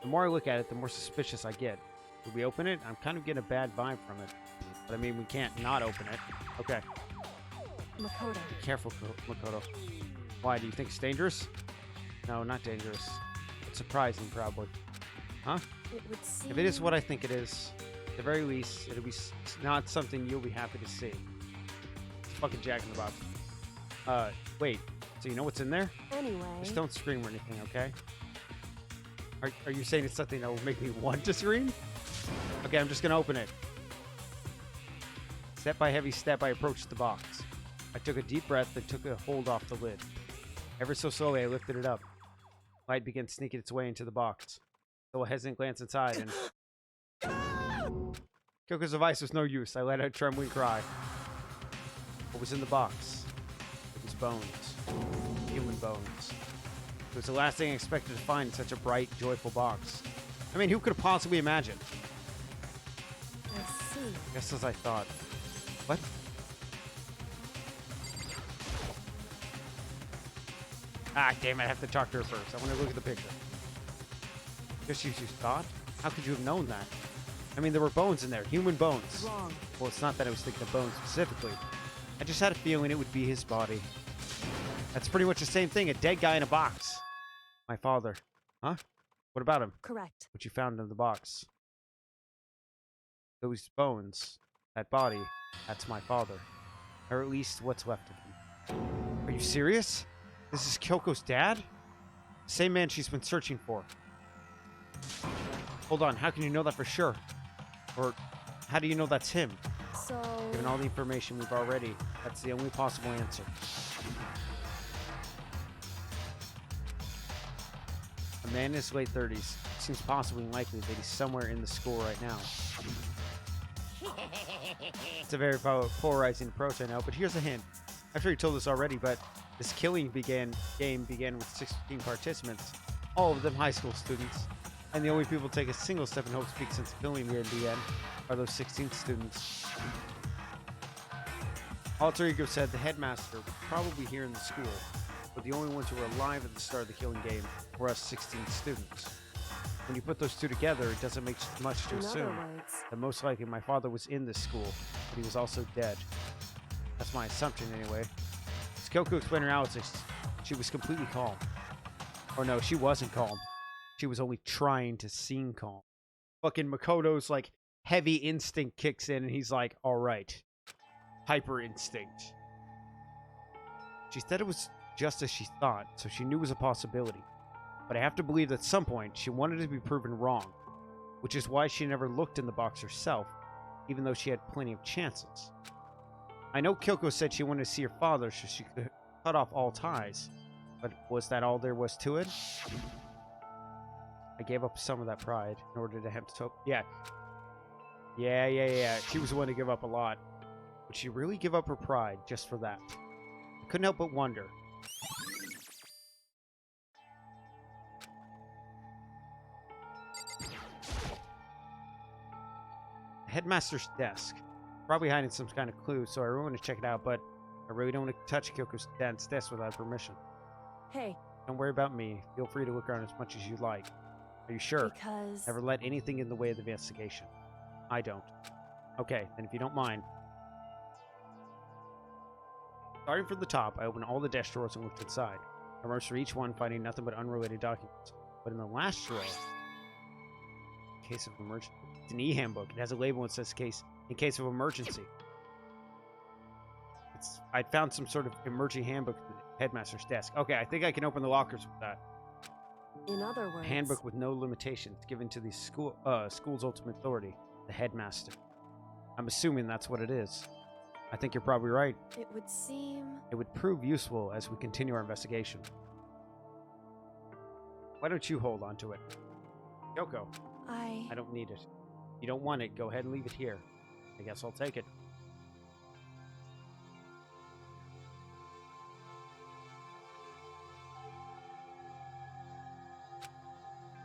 The more I look at it, the more suspicious I get. Will we open it? I'm kind of getting a bad vibe from it. But I mean, we can't not open it. Okay. Makoto. Be careful, Makoto. Why, do you think it's dangerous? No, not dangerous. It's surprising, probably. Huh? It would seem... If it is what I think it is, at the very least, it'll be not something you'll be happy to see. It's fucking Jack in the Box. Wait. So you know what's in there? Anyway... Just don't scream or anything, okay? Are you saying it's something that will make me want to scream? Okay, I'm just gonna open it. Step by heavy step, I approached the box. I took a deep breath and took a hold off the lid. Ever so slowly, I lifted it up. Light began sneaking its way into the box. So a hesitant glance inside, and... Kyoko's device was no use. I let out a trembling cry. What was in the box? It was bones. Human bones. It was the last thing I expected to find in such a bright, joyful box. I mean, who could have possibly imagined? I see. Just as I thought. What? Ah, damn it, I have to talk to her first. I want to look at the picture. Just you thought? How could you have known that? I mean, there were bones in there. Human bones. Wrong. Well, it's not that I was thinking of bones specifically. I just had a feeling it would be his body. That's pretty much the same thing. A dead guy in a box. My father. Huh? What about him? Correct. What you found in the box. Those bones. That body. That's my father. Or at least what's left of him. Are you serious? This is Kyoko's dad? The same man she's been searching for. Hold on, how can you know that for sure? Or how do you know that's him? So, Given all the information we've already, that's the only possible answer. A man in his late 30s. Seems possibly likely that he's somewhere in the school right now. It's a very polarizing approach, I know, but here's a hint. I'm sure you told us already, but this killing game began with 16 participants, all of them high school students. And the only people take a single step in hope speak since the killing in the end are those 16 students. Alter Ego said the headmaster was probably here in the school, but the only ones who were alive at the start of the killing game were us 16 students. When you put those two together, it doesn't make much to in other assume words, that most likely my father was in this school, but he was also dead. That's my assumption anyway. As Kyoko explained her analysis, she was completely calm. Or no, she wasn't calm. She was only trying to seem calm. Fucking Makoto's like heavy instinct kicks in and he's like, alright. Hyper instinct. She said it was just as she thought, so she knew it was a possibility. But I have to believe that at some point she wanted to be proven wrong, which is why she never looked in the box herself, even though she had plenty of chances. I know Kyoko said she wanted to see her father so she could cut off all ties, but was that all there was to it? I gave up some of that pride in order to have to... Yeah. She was the one to give up a lot. Would she really give up her pride just for that? I couldn't help but wonder. Headmaster's desk. Probably hiding some kind of clue, so I really want to check it out, but I really don't want to touch Kyoko's dad's desk without permission. hey, Don't worry about me. Feel free to look around as much as you like. Are you sure? because Never let anything in the way of the investigation. I don't. Okay, then if you don't mind. Starting from the top, I opened all the desk drawers and looked inside. I rummaged through each one, finding nothing but unrelated documents. But in the last drawer, in case of emergency, it's an e-handbook. It has a label that says in case of emergency. I'd found some sort of emergency handbook at the headmaster's desk. Okay, I think I can open the lockers with that. in other A words, handbook with no limitations given to the school's ultimate authority, the headmaster. I'm assuming that's what it is. I think you're probably right. it would seem It would prove useful as we continue our investigation. Why don't you hold on to it? Kyoko, I don't need it. If you don't want it, go ahead and leave it here. I guess I'll take it.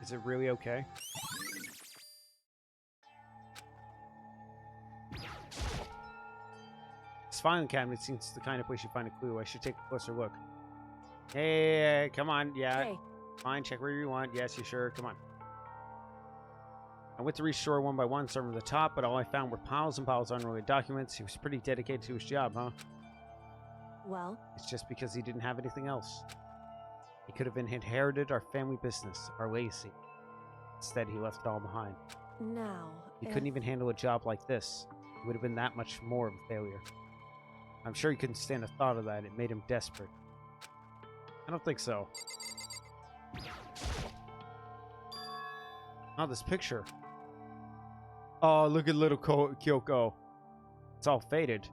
Is it really okay? This filing cabinet seems the kind of place you find a clue. I should take a closer look. Hey, come on. Yeah, hey, fine. Check where you want. Yes, you sure. Come on. I went to reach drawer one by one, starting from the top, but all I found were piles and piles of unrelated documents. He was pretty dedicated to his job, huh? well, It's just because he didn't have anything else. He could have inherited our family business, our legacy. Instead, he left it all behind. now He if- couldn't even handle a job like this. It would have been that much more of a failure. I'm sure he couldn't stand the thought of that. It made him desperate. I don't think so. Oh, this picture. Oh, look at little Kyoko. It's all faded.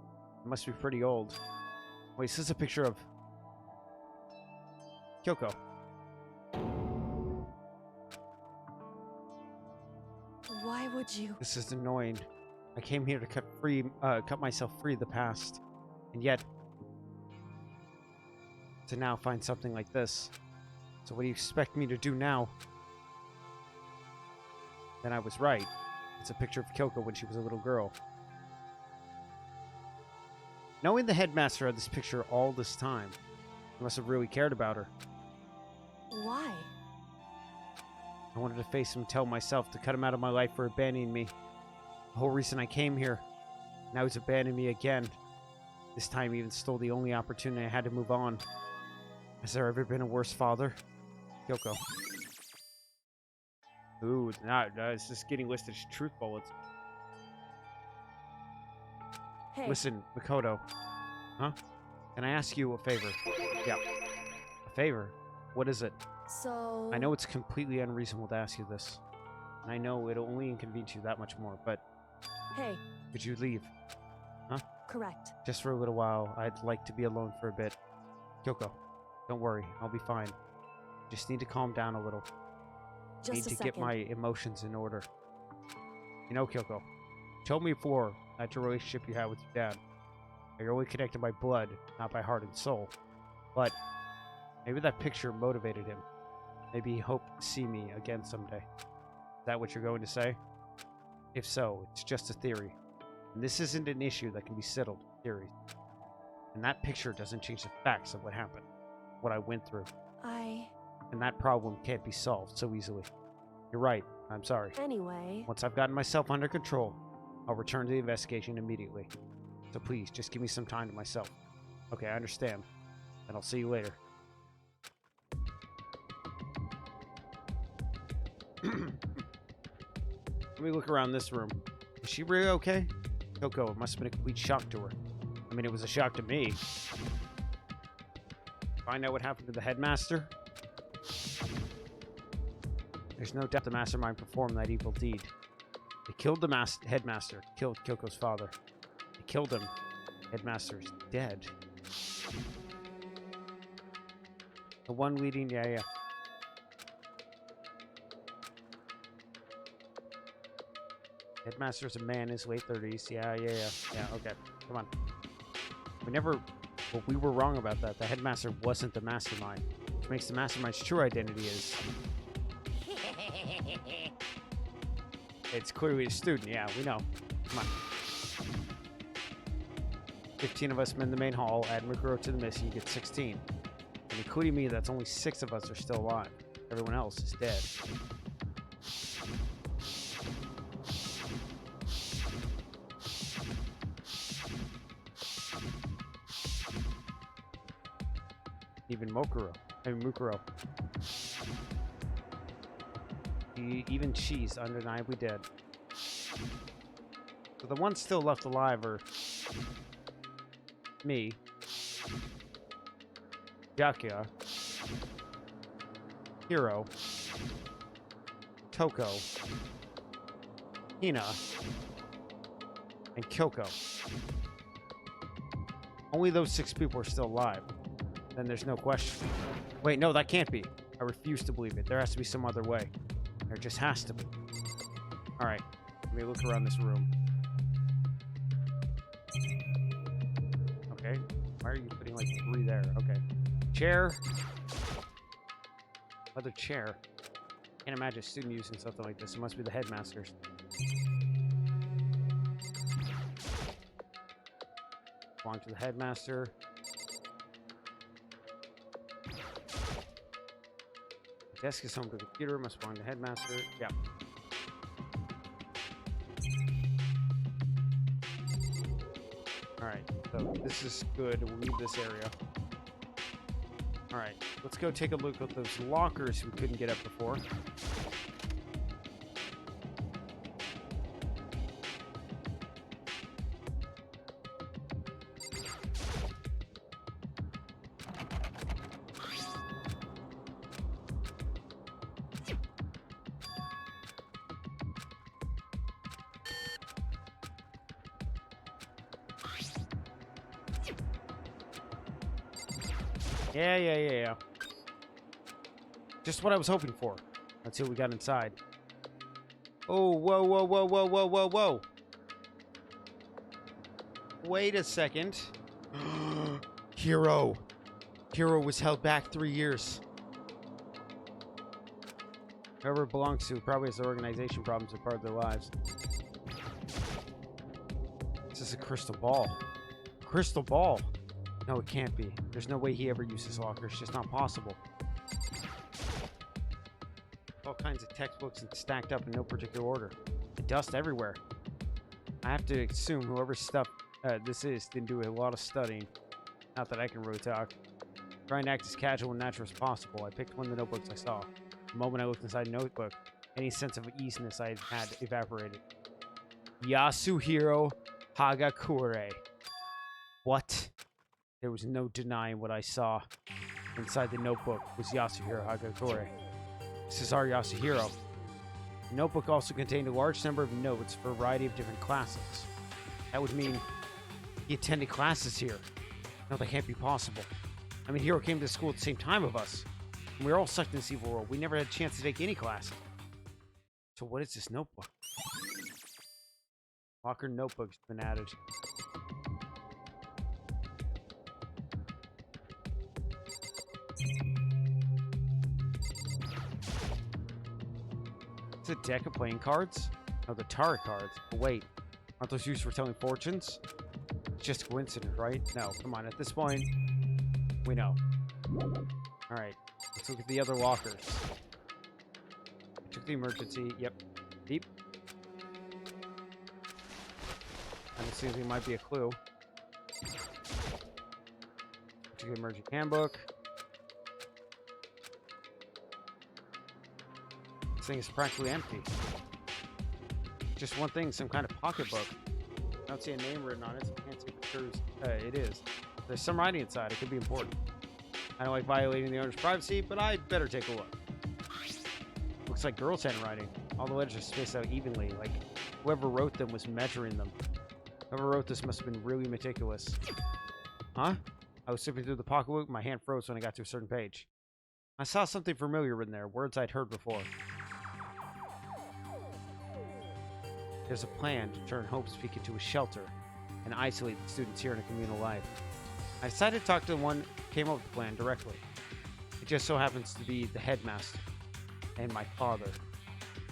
It must be pretty old. Wait, is this a picture of Kyoko? why would you? This is annoying. I came here to cut myself free of the past, and yet to now find something like this. So what do you expect me to do now? Then I was right. It's a picture of Kyoko when she was a little girl. Knowing the headmaster had this picture all this time, he must have really cared about her. Why? I wanted to face him and tell myself to cut him out of my life for abandoning me. The whole reason I came here. Now he's abandoned me again. This time he even stole the only opportunity I had to move on. Has there ever been a worse father? Kyoko. Ooh, it's just getting listed as truth bullets. Hey, Listen, Makoto. Huh? Can I ask you a favor? Yeah. A favor? What is it? so I know it's completely unreasonable to ask you this. And I know it'll only inconvenience you that much more, but Hey, could you leave? correct. Just for a little while. I'd like to be alone for a bit. Kyoko, don't worry. I'll be fine. Just need to calm down a little. Just Need a to second. get my emotions in order. You know, Kyoko, you told me before that your relationship you had with your dad. You're only connected by blood, not by heart and soul. But maybe that picture motivated him. Maybe he hoped to see me again someday. Is that what you're going to say? If so, it's just a theory. And this isn't an issue that can be settled with theories. And that picture doesn't change the facts of what happened, what I went through. And that problem can't be solved so easily. You're right. I'm sorry. Anyway, Once I've gotten myself under control, I'll return to the investigation immediately. So please, just give me some time to myself. Okay, I understand. And I'll see you later. Let me look around this room. Is she really okay? Kyoko, it must have been a complete shock to her. I mean, it was a shock to me. Find out what happened to the headmaster? There's no doubt the mastermind performed that evil deed. They killed the headmaster, killed Kyoko's father. They killed him. Headmaster's dead. The one leading, yeah. Headmaster's a man in his late 30s. Yeah, okay. Come on. We were wrong about that. The headmaster wasn't the mastermind. Which makes the mastermind's true identity is... It's clearly a student, yeah, we know. Come on. 15 of us men in the main hall, add Mikuro to the mission, you get 16. And including me, that's only 6 of us are still alive. Everyone else is dead. Even Mukuro. Even she's undeniably dead. So the ones still left alive are me, Yakuya, Hiro, Toko, Hina, and Kyoko. Only those 6 people are still alive. Then there's no question. Wait, no, that can't be. I refuse to believe it. There has to be some other way. There just has to be. Alright, let me look around this room. Okay, why are you putting like 3 there? Okay. Chair. Other chair. Can't imagine a student using something like this. It must be the headmaster's. Belong to the headmaster. Desk is home to the computer, must belong to the headmaster. Yeah. Alright, so this is good. We'll leave this area. Alright, let's go take a look at those lockers we couldn't get up before. Yeah. Just what I was hoping for. Let's see what we got inside. Oh, whoa. Wait a second. Hiro was held back 3 years. Whoever it belongs to probably has their organization problems as part of their lives. This is a crystal ball. Crystal ball. No, it can't be. There's no way he ever uses lockers. It's just not possible. All kinds of textbooks and stacked up in no particular order. And dust everywhere. I have to assume whoever's stuff this is didn't do a lot of studying. Not that I can really talk. Trying to act as casual and natural as possible. I picked one of the notebooks I saw. The moment I looked inside the notebook, any sense of easiness I had evaporated. Yasuhiro Hagakure. What? There was no denying what I saw. Inside the notebook was Yasuhiro Hagakure. This is our Yasuhiro. The notebook also contained a large number of notes for a variety of different classes. That would mean he attended classes here. No, that can't be possible. I mean, Hero came to school at the same time of us. And we were all sucked in this evil world. We never had a chance to take any classes. So what is this notebook? Locker notebook's been added. It's a deck of playing cards? No, the tarot cards. But wait, aren't those used for telling fortunes? It's just a coincidence, right? No, come on. At this point, we know. Alright, let's look at the other lockers. I took the emergency. Yep. Beep. And it seems like it might be a clue. Took the emergency handbook. This thing is practically empty. Just one thing, some kind of pocketbook. I don't see a name written on it, so I can't see for sure it is. There's some writing inside. It could be important. I don't like violating the owner's privacy, but I better take a look. Looks like girls' handwriting. All the letters are spaced out evenly, like whoever wrote them was measuring them. Whoever wrote this must have been really meticulous. Huh? I was flipping through the pocketbook, my hand froze when I got to a certain page. I saw something familiar written there, words I'd heard before. There's a plan to turn Hope's Peak into a shelter and isolate the students here in a communal life. I decided to talk to the one who came up with the plan directly. It just so happens to be the headmaster and my father.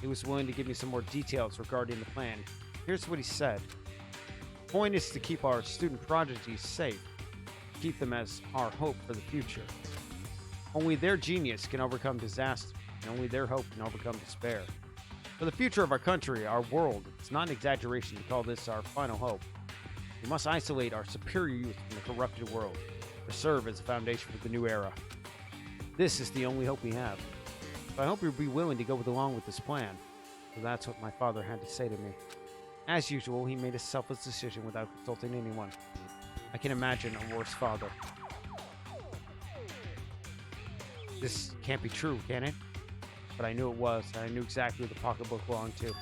He was willing to give me some more details regarding the plan. Here's what he said. The point is to keep our student prodigies safe, keep them as our hope for the future. Only their genius can overcome disaster, and only their hope can overcome despair. For the future of our country, our world, it's not an exaggeration to call this our final hope. We must isolate our superior youth from the corrupted world, to serve as a foundation for the new era. This is the only hope we have. So I hope you'll be willing to go along with this plan. So that's what my father had to say to me. As usual, he made a selfless decision without consulting anyone. I can imagine a worse father. This can't be true, can it? But I knew it was, and I knew exactly who the pocketbook belonged to.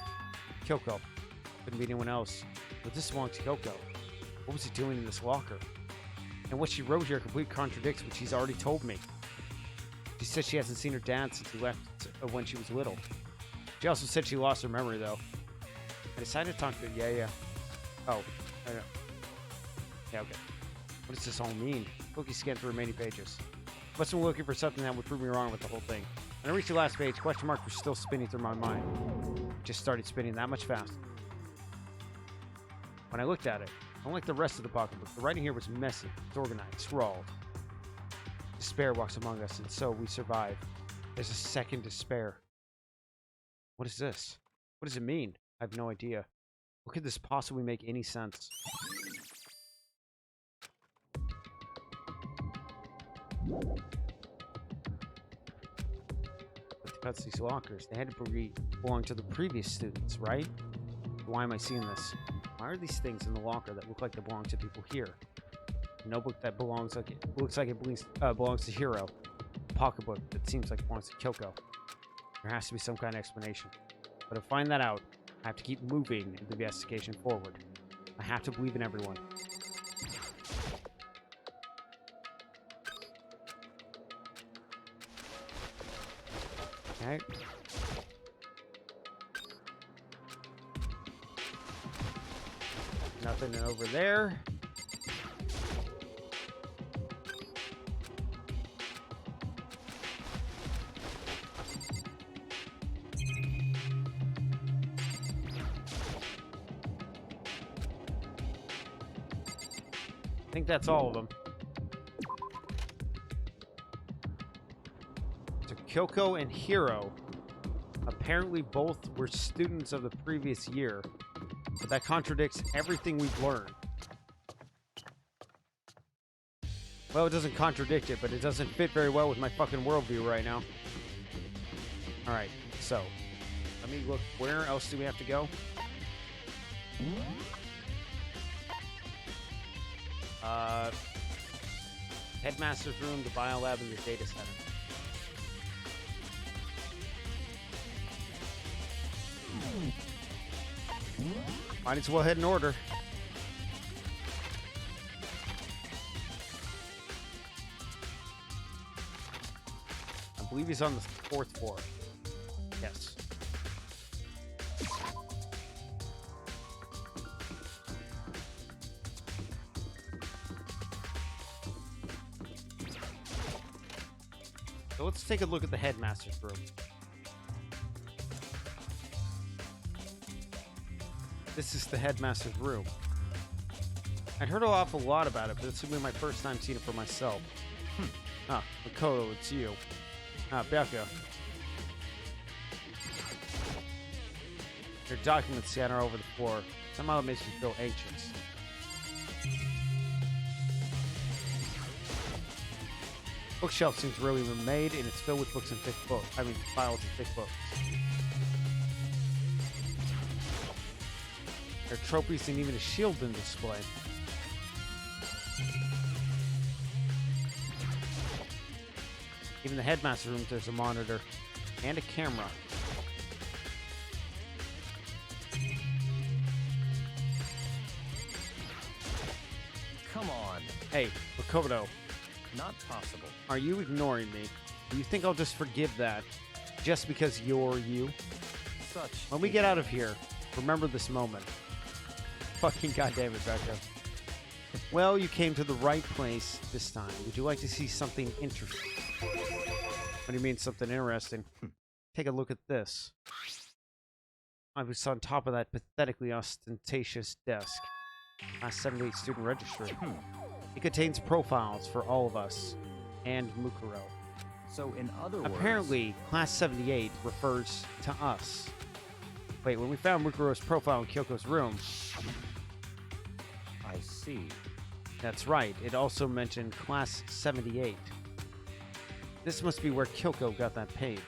Kyoko. Couldn't be anyone else. But this belonged to Kyoko. What was he doing in this locker? And what she wrote here completely contradicts what she's already told me. She said she hasn't seen her dad since he left when she was little. She also said she lost her memory, though. I decided to talk to her. Yeah. Oh, I know. Yeah, okay. What does this all mean? Cookie scanned through remaining pages. Must have been looking for something that would prove me wrong with the whole thing. When I reached the last page, question marks were still spinning through my mind. It just started spinning that much faster. When I looked at it, unlike the rest of the pocketbook, the writing here was messy, disorganized, scrawled. Despair walks among us, and so we survive. There's a second despair. What is this? What does it mean? I have no idea. What could this possibly make any sense? But that's these lockers. They had to belong to the previous students, right? Why am I seeing this? Why are these things in the locker that look like they belong to people here? A notebook that looks like it belongs to Hiro. A pocketbook that seems like it belongs to Kyoko. There has to be some kind of explanation. But to find that out, I have to keep moving the investigation forward. I have to believe in everyone. Okay. Nothing over there. I think that's all of them. So Kyoko and Hiro apparently both were students of the previous year, but that contradicts everything we've learned. Well, it doesn't contradict it, but it doesn't fit very well with my fucking worldview right now. Alright, so let me look. Where else do we have to go? Headmaster's room, the biolab, and the data center. Might as well head in order. I believe he's on the 4th floor. Yes. So let's take a look at the headmaster's room. This is the headmaster's room. I'd heard an awful lot about it, but this will be my first time seeing it for myself. Ah, Makoto, it's you. Ah, Becca. There are documents scattered all over the floor. Somehow it makes me feel anxious. Bookshelf seems really remade, and it's filled with books and thick books. I mean, files and thick books. There are trophies and even a shield in display. Even the headmaster room, there's a monitor and a camera. Come on. Hey, Makoto, Not possible. are you ignoring me? Do you think I'll just forgive that just because you're you? Such. When we get out of here, remember this moment. Fucking goddamn it, Becca. Well, you came to the right place this time. Would you like to see something interesting? What do you mean, something interesting? Take a look at this. I was on top of that pathetically ostentatious desk. Class 78 student registry. It contains profiles for all of us and Mukuro. So, in other words. Apparently, Class 78 refers to us. Wait, when we found Mukuro's profile in Kyoko's room, I see. that's right, it also mentioned Class 78. This must be where Kyoko got that page.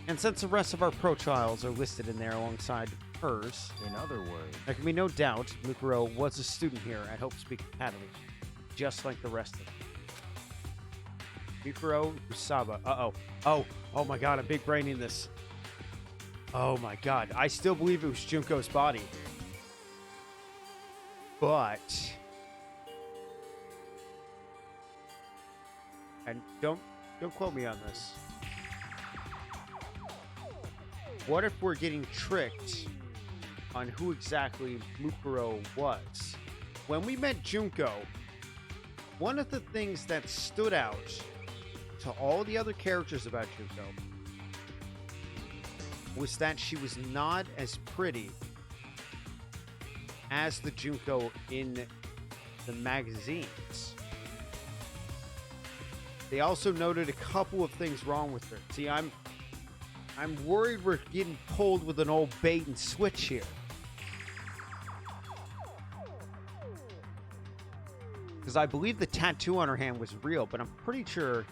And since the rest of our profiles are listed in there alongside hers, In other words. there can be no doubt Mukuro was a student here at Hope Speak Academy, just like the rest of them. Mukuro Usaba. Oh my god, I'm big braining this. Oh my god, I still believe it was Junko's body. But... and don't quote me on this. What if we're getting tricked on who exactly Mukuro was? When we met Junko, one of the things that stood out to all the other characters about Junko was that she was not as pretty as the Junko in the magazines. They also noted a couple of things wrong with her. See, I'm worried we're getting pulled with an old bait and switch here. Because I believe the tattoo on her hand was real, but I'm pretty sure...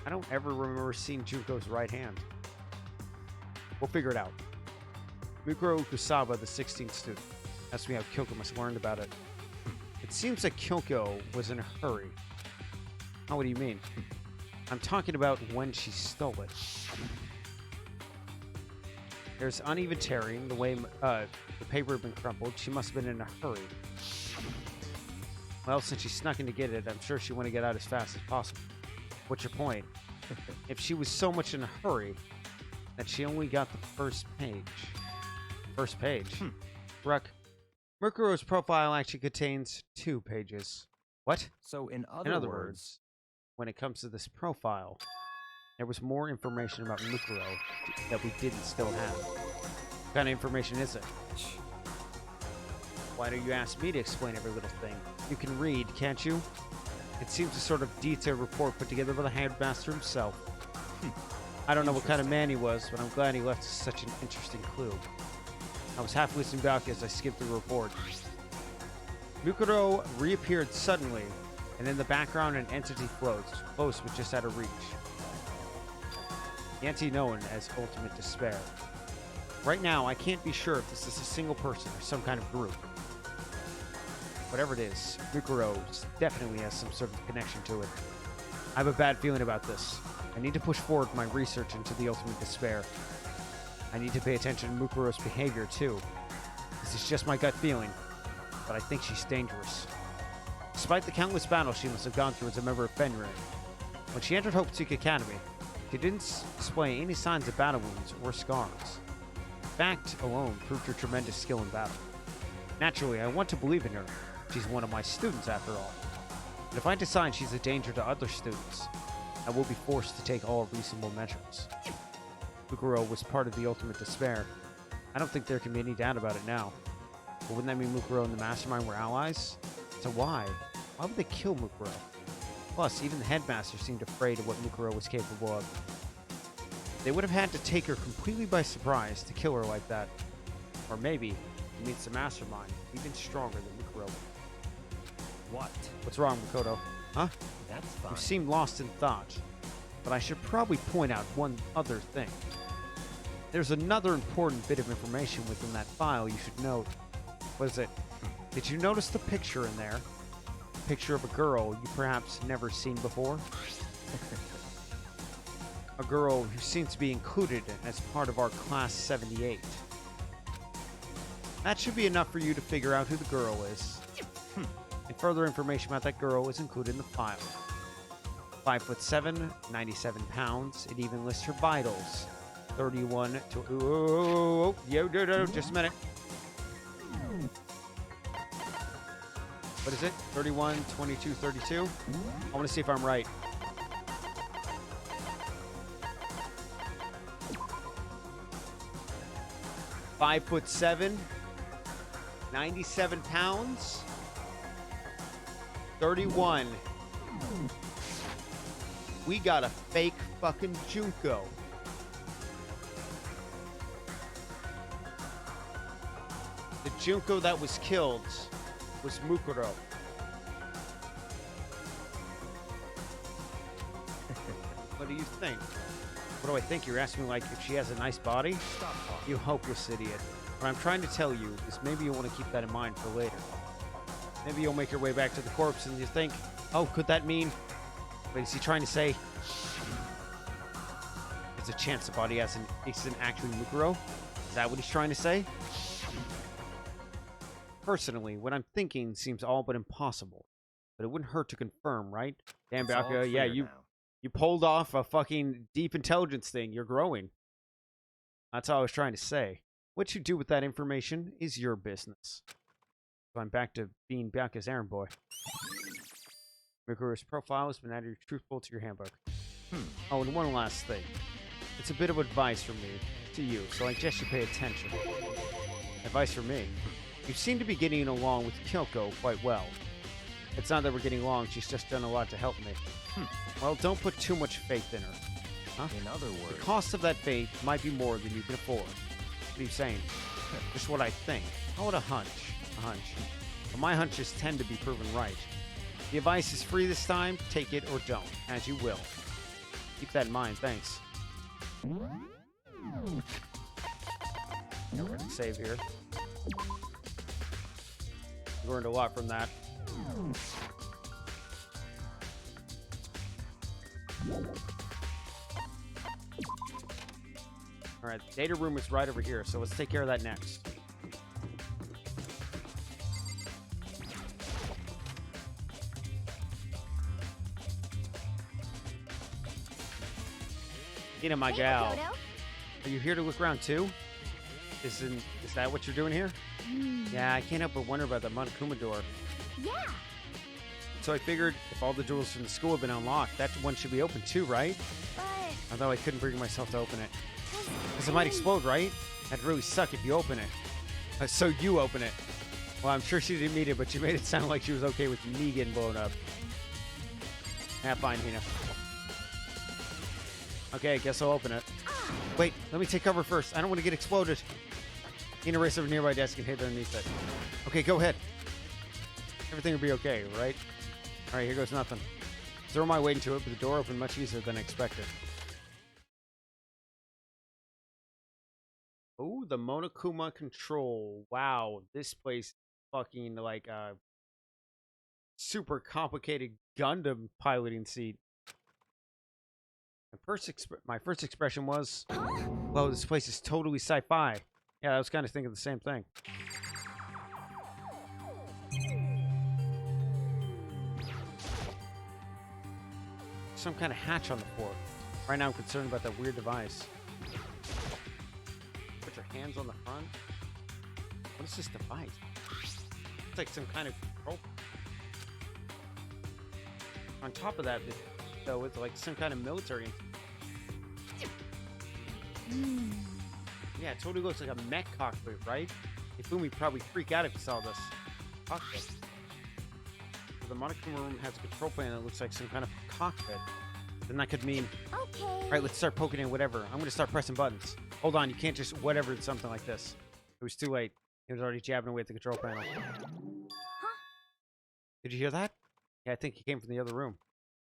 I don't ever remember seeing Junko's right hand. We'll figure it out. Mukuro Ukusaba, the 16th student. Asked me how Kyoko must have learned about it. It seems like Kyoko was in a hurry. Oh, what do you mean? I'm talking about when she stole it. There's uneven tearing, the way the paper had been crumpled. She must have been in a hurry. Well, since she snuck in to get it, I'm sure she wanted to get out as fast as possible. What's your point? If she was so much in a hurry that she only got the first page. First page? Ruck, Mukuro's profile actually contains 2 pages. What? So, in In other other words. words, when it comes to this profile, there was more information about Mukuro that we didn't still have. What kind of information is it? Why don't you ask me to explain every little thing? You can read, can't you? It seems a sort of detailed report put together by the headmaster himself. I don't know what kind of man he was, but I'm glad he left us such an interesting clue. I was half listening back as I skimmed through the report. Mukuro reappeared suddenly, and in the background an entity floats, close but just out of reach. The entity known as Ultimate Despair. Right now, I can't be sure if this is a single person or some kind of group. Whatever it is, Mukuro definitely has some sort of connection to it. I have a bad feeling about this. I need to push forward my research into the ultimate despair. I need to pay attention to Mukuro's behavior, too. This is just my gut feeling, but I think she's dangerous. Despite the countless battles she must have gone through as a member of Fenrir, when she entered Hopeseek Academy, she didn't display any signs of battle wounds or scars. The fact alone proved her tremendous skill in battle. Naturally, I want to believe in her. She's one of my students, after all. But if I decide she's a danger to other students, I will be forced to take all reasonable measures. Mukuro was part of the ultimate despair. I don't think there can be any doubt about it now. But wouldn't that mean Mukuro and the Mastermind were allies? So why? Why would they kill Mukuro? Plus, even the headmaster seemed afraid of what Mukuro was capable of. They would have had to take her completely by surprise to kill her like that. Or maybe it means the Mastermind, even stronger than Mukuro. What? What's wrong, Makoto? Huh? That's fine. You seem lost in thought. But I should probably point out one other thing. There's another important bit of information within that file you should note. What is it? Did you notice the picture in there? Picture of a girl you perhaps never seen before? A girl who seems to be included as part of our Class 78. That should be enough for you to figure out who the girl is. And further information about that girl is included in the file. 5'7", 97 pounds. It even lists her vitals. 31 to... just a minute. What is it? 31, 22, 32? I want to see if I'm right. Five foot 7, 97 pounds, 31. We got a fake fucking Junko. The Junko that was killed was Mukuro. What do you think? What do I think? You're asking me like if she has a nice body? Stop talking. You hopeless idiot. What I'm trying to tell you is maybe you want to keep that in mind for later. Maybe you'll make your way back to the corpse and you think, oh, could that mean... Wait, is he trying to say... There's a chance the body isn't actually Mukuro? Is that what he's trying to say? Personally, what I'm thinking seems all but impossible. But it wouldn't hurt to confirm, right? Damn, It's all Baka, yeah, clear now. you pulled off a fucking deep intelligence thing. You're growing. That's all I was trying to say. What you do with that information is your business. So I'm back to being Baka's errand boy. Mikuro's profile has been added truthful to your handbook. Oh, and one last thing. It's a bit of advice from me to you, so I suggest you pay attention. Advice from me. You seem to be getting along with Kyoko quite well. It's not that we're getting along, she's just done a lot to help me. Well, don't put too much faith in her. Huh? In other The words, cost of that faith might be more than you can afford. What are you saying? Just what I think. Call it a hunch. A hunch. But my hunches tend to be proven right. The advice is free this time. Take it or don't, as you will. Keep that in mind. Thanks. We're gonna save here. Learned a lot from that. Alright, the data room is right over here, so let's take care of that next. Ina, my Hey, gal. Makoto. Are you here to look around too? Is that what you're doing here? Yeah, I can't help but wonder about the Monokuma door. Yeah. So I figured if all the doors from the school have been unlocked, that one should be open too, right? But Although I couldn't bring myself to open it. Because it might explode, right? That'd really suck if you open it. So you open it. Well, I'm sure she didn't mean it, but she made it sound like she was okay with me getting blown up. Yeah, fine, Hina. Okay, I guess I'll open it. Wait, let me take cover first. I don't want to get exploded. Hina race over nearby desk and hit underneath it. Okay, go ahead. Everything will be okay, right? Alright, here goes nothing. Throw my weight into it, but the door opened much easier than expected. Oh, the Monokuma control. Wow, this place is fucking like a super complicated Gundam piloting seat. My first expression was, "Whoa, this place is totally sci-fi." Yeah, I was kind of thinking the same thing. Some kind of hatch on the floor. Right now, I'm concerned about that weird device. Put your hands on the front. What is this device? It's like some kind of control. On top of that, though, it's like some kind of military. Yeah, it totally looks like a mech cockpit, right? Ifumi probably freak out if he saw this cockpit. So the Monokuma room has a control panel that looks like some kind of cockpit. Then that could mean, Okay. all right, let's start poking in whatever. I'm going to start pressing buttons. Hold on, you can't just whatever something like this. It was too late. He was already jabbing away at the control panel. Did you hear that? Yeah, I think he came from the other room.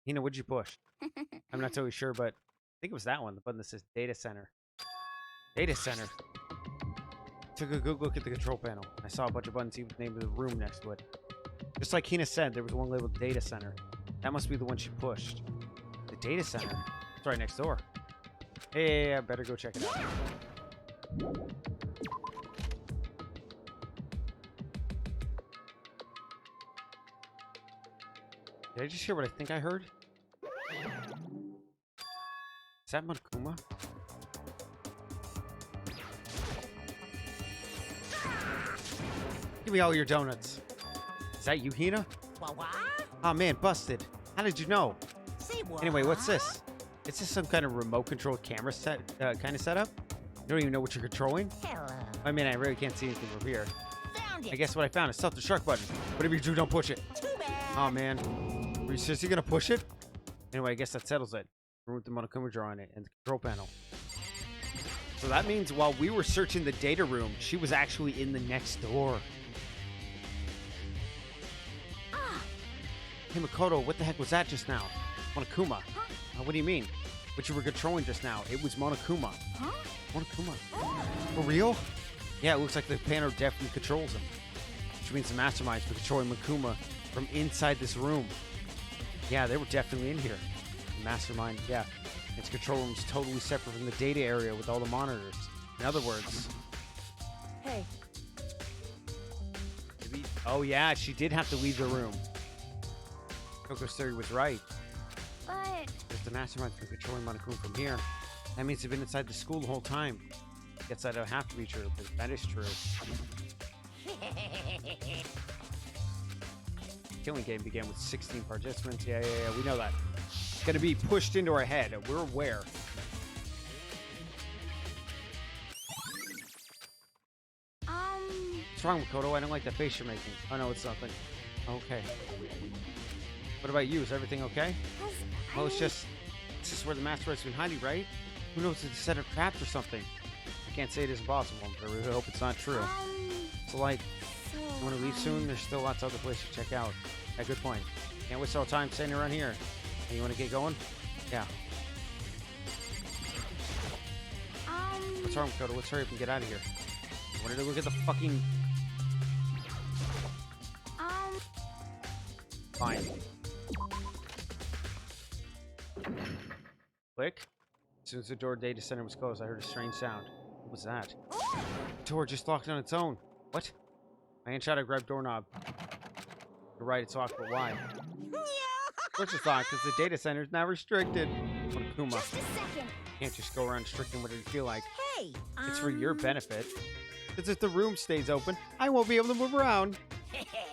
Hina, what'd you push? I'm not totally sure, but I think it was that one. The button that says Data Center. Data Center. Took a good look at the control panel. I saw a bunch of buttons, even the name of the room next to it. Just like Hina said, there was one labeled Data Center. That must be the one she pushed. The Data Center? It's right next door. Hey, I better go check it out. Did I just hear what I think I heard? Is that Monokuma? Give me all your donuts. Is that you, Hina? What? Oh man, busted. How did you know? Say what? Anyway, what's this? Is this some kind of remote controlled camera set kind of setup? You don't even know what you're controlling? Hello. I mean, I really can't see anything from here. Found I it. guess what I found is self-destruct button. Whatever you do, don't push it. Too bad. Oh man. Were you seriously gonna push it? Anyway, I guess that settles it. Remove the Monokuma drawer on it and the control panel. So that means while we were searching the data room, she was actually in the next door. Hey Makoto, what the heck was that just now? Monokuma. What do you mean? What you were controlling just now? It was Monokuma. Huh? Monokuma. For real? Yeah, it looks like the panel definitely controls him. Which means the masterminds were controlling Monokuma from inside this room. Yeah, they were definitely in here. The mastermind, yeah. Its control room is totally separate from the data area with all the monitors. In other words, Hey, maybe, oh yeah, she did have to leave the room. Coco's theory was right. But If the mastermind's been controlling Monokuma from here, that means they've been inside the school the whole time. Guess that don't have to be true, but that is true. Killing game began with 16 participants. Yeah, we know that. It's gonna be pushed into our head. We're aware. What's wrong, Makoto? I don't like that face you're making. Oh no, it's nothing. Okay. What about you? Is everything okay? Well, it's just where the mastermind's been hiding, right? Who knows if it's set of traps or something? I can't say it is impossible, but I really hope it's not true. So, like, you want to leave soon? There's still lots of other places to check out. Yeah, good point. Can't waste all time standing around here. Hey, you want to get going? Yeah. What's wrong, Makoto? Let's hurry up and get out of here. I wanted to look at the fucking... Fine. Click. As soon as the door data center was closed, I heard a strange sound. What was that? The door just locked on its own. What? My hand shot, I grabbed doorknob. You're right, it's locked, but why? Of course it's locked, because the data center is now restricted. Monokuma, just a second. you can't just go around restricting whatever you feel like. Hey. It's for your benefit. Because if the room stays open, I won't be able to move around.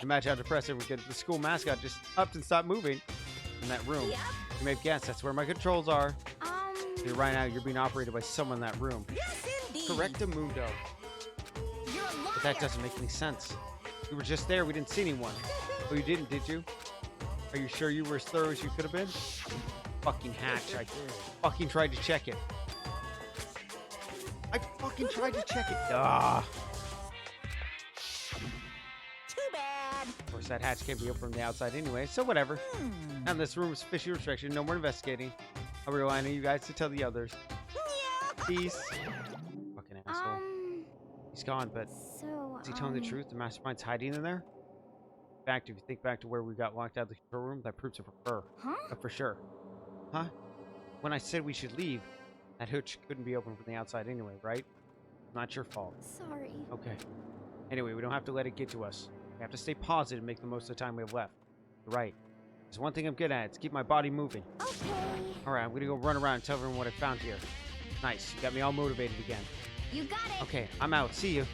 Imagine how depressing we get if the school mascot just upped and stopped moving in that room. Yep. You may have guessed that's where my controls are. So right now, you're being operated by someone in that room. Yes, indeed. Correctamundo. You're a liar. But that doesn't make any sense. We were just there. We didn't see anyone. Oh, you didn't, did you? Are you sure you were as thorough as you could have been? Fucking hatch. I fucking tried to check it. I fucking tried to check it. Ah. Too bad. Of course, that hatch can't be open from the outside anyway, so whatever. Now this room is officially restricted. No more investigating. I'll rely on you guys to tell the others. Peace. Fucking asshole. He's gone, but So, is he telling the truth? The mastermind's hiding in there? In fact, if you think back to where we got locked out of the control room, that proves it for her. Huh? For sure. Huh? when I said we should leave, that hutch couldn't be open from the outside anyway, right? Not your fault. Sorry. Okay. Anyway, we don't have to let it get to us. We have to stay positive and make the most of the time we have left. You're right. There's one thing I'm good at. It's keep my body moving. Okay. Alright, I'm gonna go run around and tell everyone what I found here. Nice. You got me all motivated again. You got it. Okay, I'm out. See you.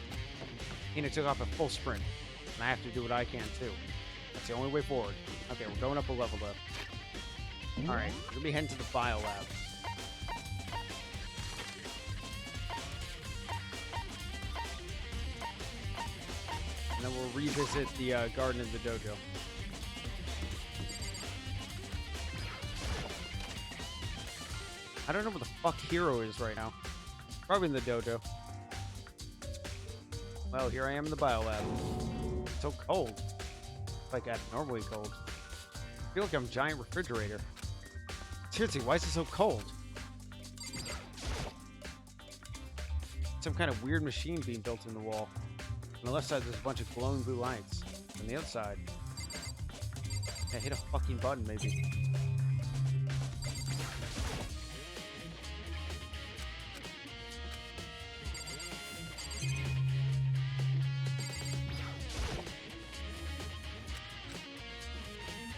Hina took off a full sprint. And I have to do what I can, too. That's the only way forward. Okay, we're going up a level, though. Alright, we're gonna be heading to the bio lab. And then we'll revisit the garden and the dojo. I don't know where the fuck Hero is right now. Probably in the dojo. Well, here I am in the bio lab. It's so cold. Like abnormally cold. I feel like I'm a giant refrigerator. Seriously, why is it so cold? Some kind of weird machine being built in the wall. On the left side, there's a bunch of glowing blue lights. On the other side, yeah, hit a fucking button, maybe.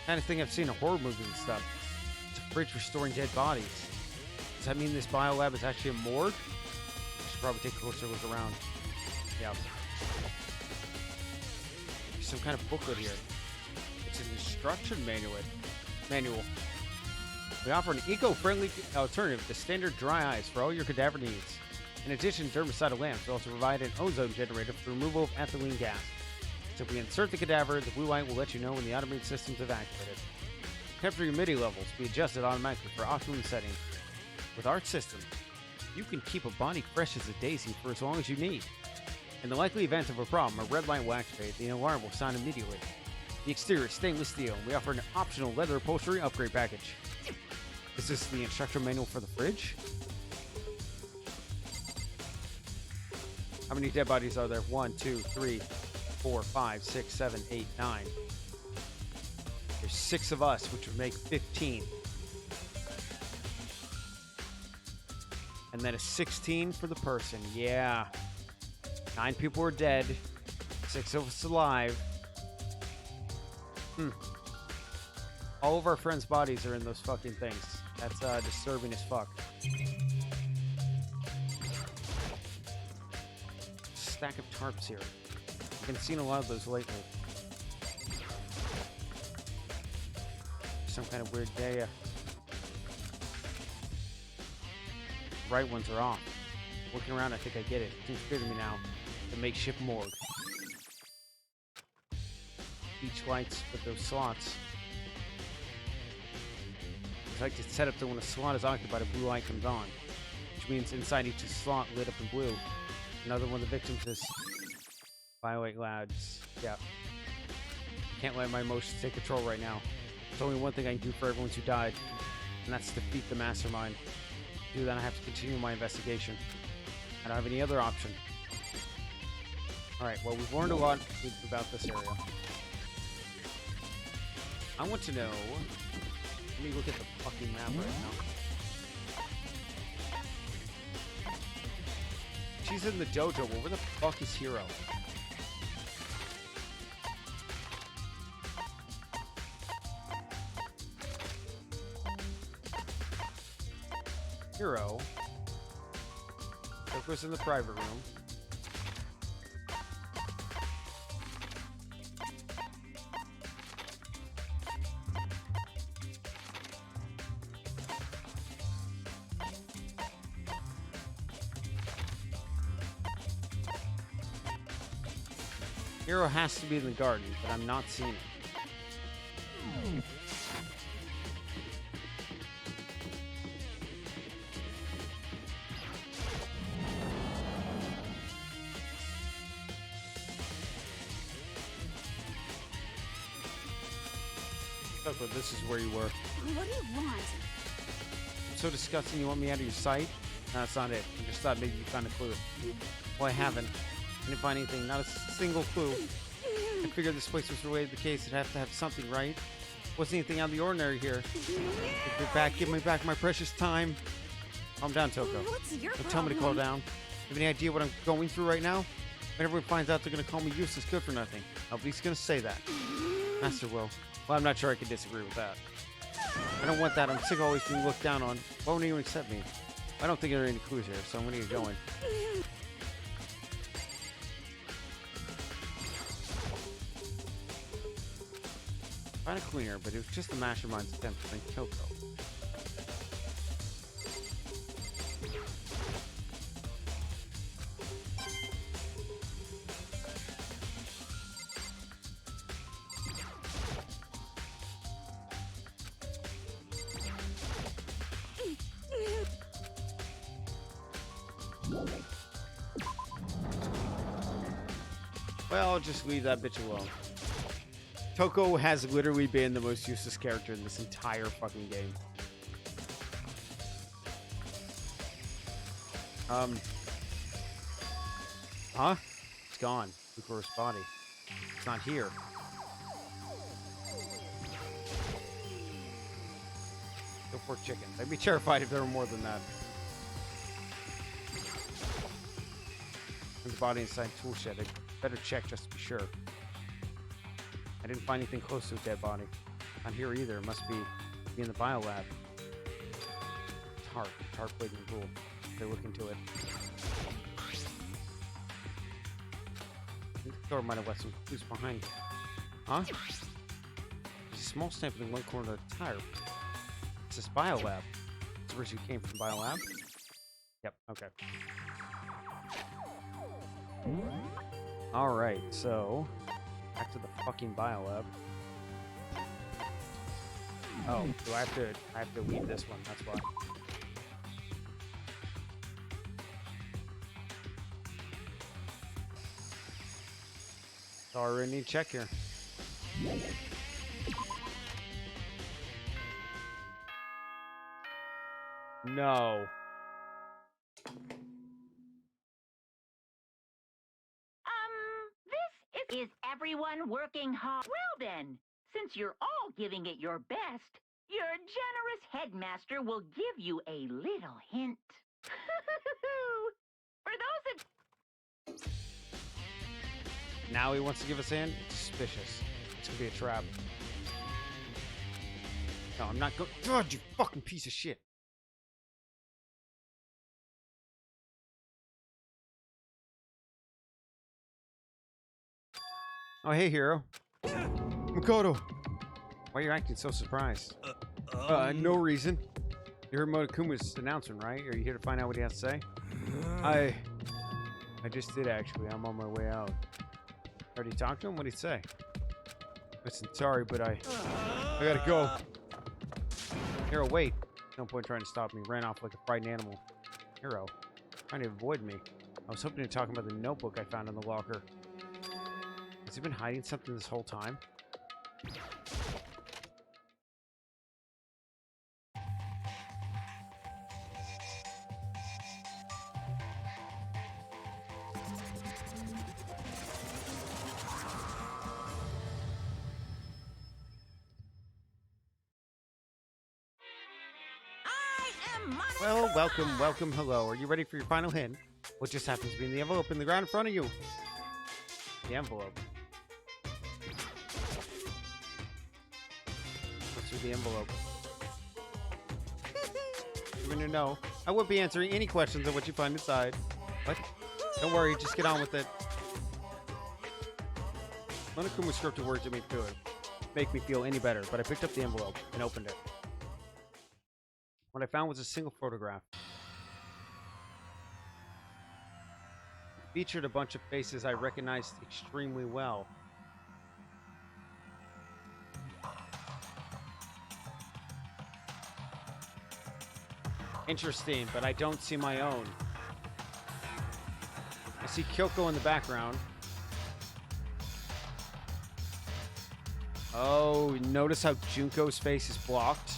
Kind of thing I've seen in horror movies and stuff. It's a fridge for storing dead bodies. Does that mean this biolab is actually a morgue? I should probably take a closer look around. Yeah. There's some kind of booklet here. It's an instruction manual. We offer an eco-friendly alternative to standard dry ice for all your cadaver needs. In addition, dermicidal lamps will also provide an ozone generator for removal of ethylene gas. So if we insert the cadaver, the blue light will let you know when the automated system is activated. Temperature humidity levels will be adjusted automatically for optimum settings. With our system, you can keep a body fresh as a daisy for as long as you need. In the likely event of a problem, a red light will activate, the alarm will sound immediately. The exterior is stainless steel, and we offer an optional leather upholstery upgrade package. Is this the instruction manual for the fridge? How many dead bodies are there? 1, 2, 3, 4, 5, 6, 7, 8, 9. There's 6 of us, which would make 15. And then a 16 for the person. Yeah. 9 people are dead. 6 of us alive. All of our friends' bodies are in those fucking things. That's disturbing as fuck. Stack of tarps here. I've been seeing a lot of those lately. Some kind of weird day. Right ones are off. Looking around, I think I get it. It seems clear to me now. The makeshift morgue. Each lights with those slots. It's like it's set up so when a slot is occupied, a blue light comes on. Which means inside each slot lit up in blue. Another one of the victims is Violet Lads. Yeah. Can't let my emotions take control right now. There's only one thing I can do for everyone who died, and that's defeat the mastermind. To do that, I have to continue my investigation. I don't have any other option. Alright, well, we've learned a lot about this area. I want to know... Let me look at the fucking map right now. She's in the dojo. Well, where the fuck is Hero? Hero. Coco's in the private room. Hero has to be in the garden, but I'm not seeing it. Coco, this is where you were. What do you want? I'm so disgusting you want me out of your sight? No, that's not it. I just thought maybe you found a clue. Well, I haven't. I didn't find anything, not a single clue. I figured this place was related to the case. It'd have to have something, right? Wasn't anything out of the ordinary here. Give me back my precious time. Calm down, Toko. What's your Don't tell me to calm down. Have any idea what I'm going through right now? When everyone finds out, they're gonna call me useless, good for nothing. Nobody's gonna say that. Master will. Well, I'm not sure I can disagree with that. I don't want that. I'm sick of always being looked down on. Why won't anyone accept me? I don't think there are any clues here, so I'm gonna get going. Find a cleaner, but it was just the mastermind's attempt to bring Kyoko. Well, I'll just leave that bitch alone. Toko has literally been the most useless character in this entire fucking game. Huh? It's gone. Mukuro's body. It's not here. Go for chickens. I'd be terrified if there were more than that. And the body inside tool shed. I'd better check just to be sure. I didn't find anything close to a dead body. Not here either. It must be in the biolab. Tart plate and rule. They look into it. I think the door might have left some clues behind. Huh? There's a small stamp in one corner of the tire. It says biolab. It's where you came from, biolab? Yep, okay. Alright, so back to the fucking biolab. Oh, do I have to leave this one, that's why. So I really need to check here. No. Is everyone working hard? Well then, since you're all giving it your best, your generous headmaster will give you a little hint. For those of... Now he wants to give us in? It's suspicious. It's gonna be a trap. No, I'm not going. God, you fucking piece of shit. Oh, hey, hero. Makoto. Why are you acting so surprised? No reason. You heard Motokuma's announcement, right? Are you here to find out what he has to say? I just did, actually. I'm on my way out. Already talked to him? What'd he say? Listen, sorry, but I gotta go. Hero, wait. No point trying to stop me. Ran off like a frightened animal. Hero, trying to avoid me. I was hoping to talk about the notebook I found in the locker. Has he been hiding something this whole time? Well, welcome, hello. Are you ready for your final hint? What just happens to be in the envelope in the ground in front of you? The envelope. What's through the envelope? You want to know? I won't be answering any questions on what you find inside. What? Don't worry, just get on with it. Monokuma scripted words that make me feel any better, but I picked up the envelope and opened it. What I found was a single photograph. It featured a bunch of faces I recognized extremely well. Interesting, but I don't see my own. I see Kyoko in the background. Oh, notice how Junko's face is blocked?